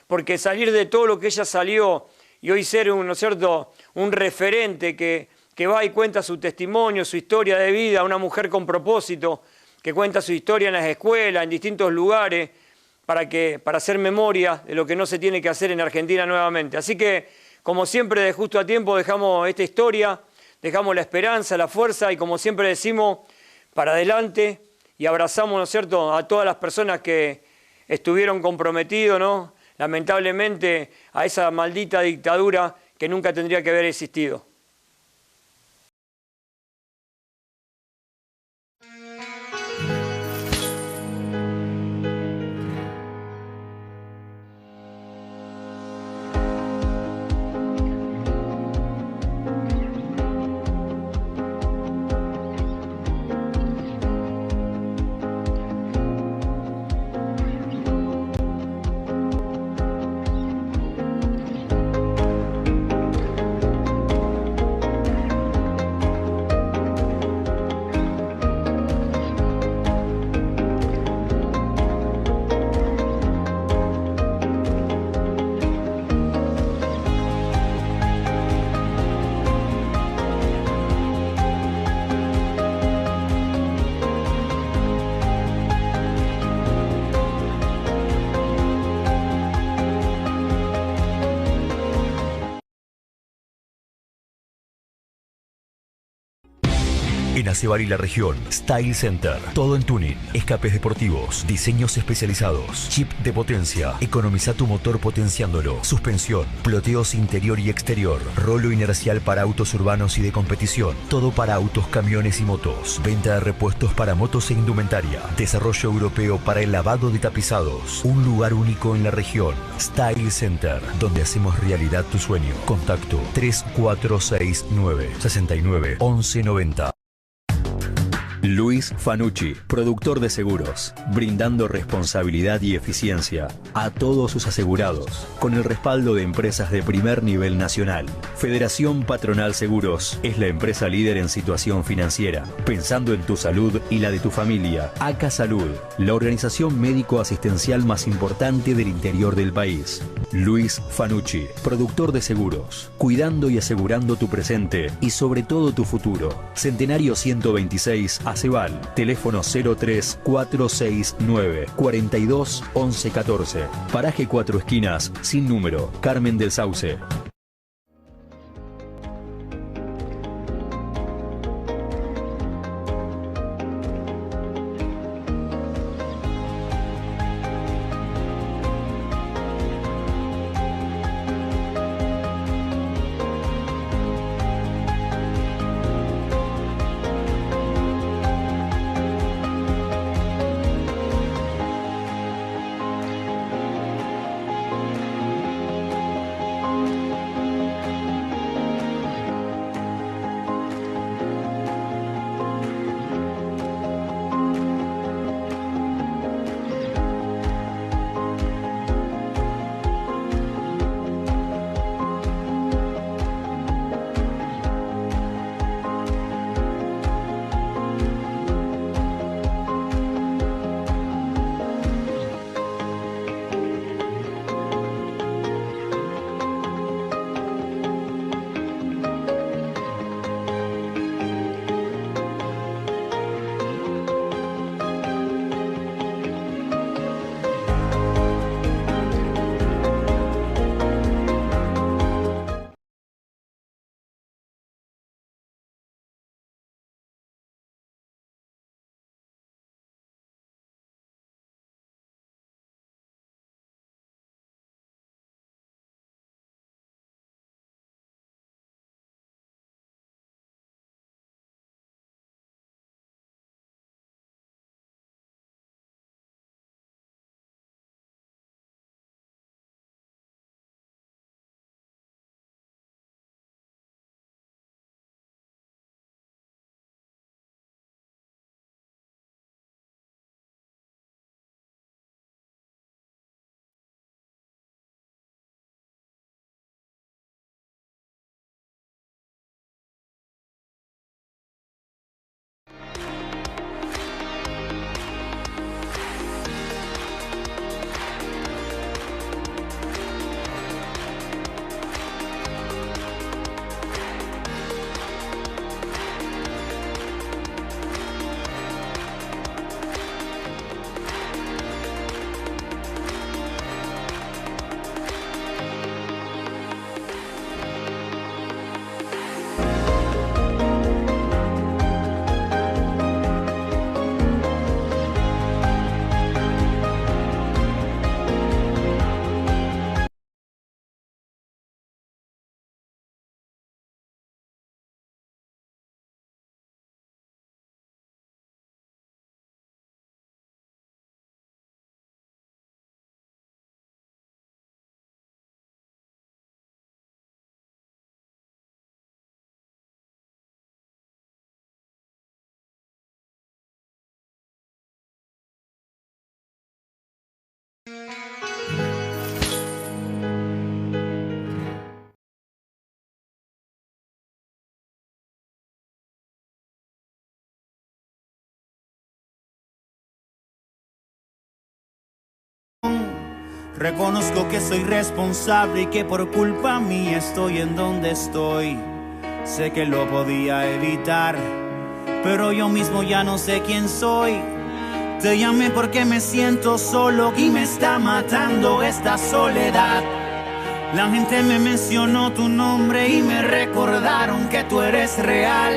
porque salir de todo lo que ella salió y hoy ser ¿no es cierto?, un referente que va y cuenta su testimonio, su historia de vida, una mujer con propósito, que cuenta su historia en las escuelas, en distintos lugares, para hacer memoria de lo que no se tiene que hacer en Argentina nuevamente. Así que, como siempre, de Justo a Tiempo dejamos esta historia, dejamos la esperanza, la fuerza y, como siempre decimos, para adelante y abrazamos, ¿no es cierto?, a todas las personas que estuvieron comprometidos, ¿no?, lamentablemente, a esa maldita dictadura que nunca tendría que haber existido. En Aceval y la región, Style Center, todo en tuning, escapes deportivos, diseños especializados, chip de potencia, economiza tu motor potenciándolo, suspensión, ploteos interior y exterior, rolo inercial para autos urbanos y de competición, todo para autos, camiones y motos, venta de repuestos para motos e indumentaria, desarrollo europeo para el lavado de tapizados, un lugar único en la región, Style Center, donde hacemos realidad tu sueño. Contacto 3469 69 11 90. Luis Fanucci, productor de seguros, brindando responsabilidad y eficiencia a todos sus asegurados, con el respaldo de empresas de primer nivel nacional. Federación Patronal Seguros es la empresa líder en situación financiera, pensando en tu salud y la de tu familia. ACA Salud, la organización médico-asistencial más importante del interior del país. Luis Fanucci, productor de seguros, cuidando y asegurando tu presente y sobre todo tu futuro. Centenario 126 Aceval, teléfono 03469 42 11 14. Paraje 4 Esquinas, sin número, Carmen del Sauce. Reconozco que soy responsable y que por culpa mía estoy en donde estoy. Sé que lo podía evitar, pero yo mismo ya no sé quién soy. Te llamé porque me siento solo y me está matando esta soledad. La gente me mencionó tu nombre y me recordaron que tú eres real.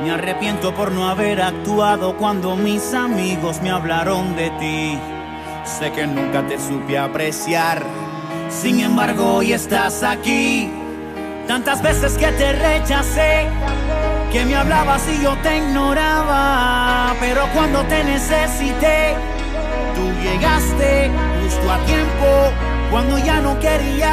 Me arrepiento por no haber actuado cuando mis amigos me hablaron de ti. Sé que nunca te supe apreciar, sin embargo hoy estás aquí. Tantas veces que te rechacé, que me hablabas y yo te ignoraba, pero cuando te necesité, tú llegaste justo a tiempo, cuando ya no quería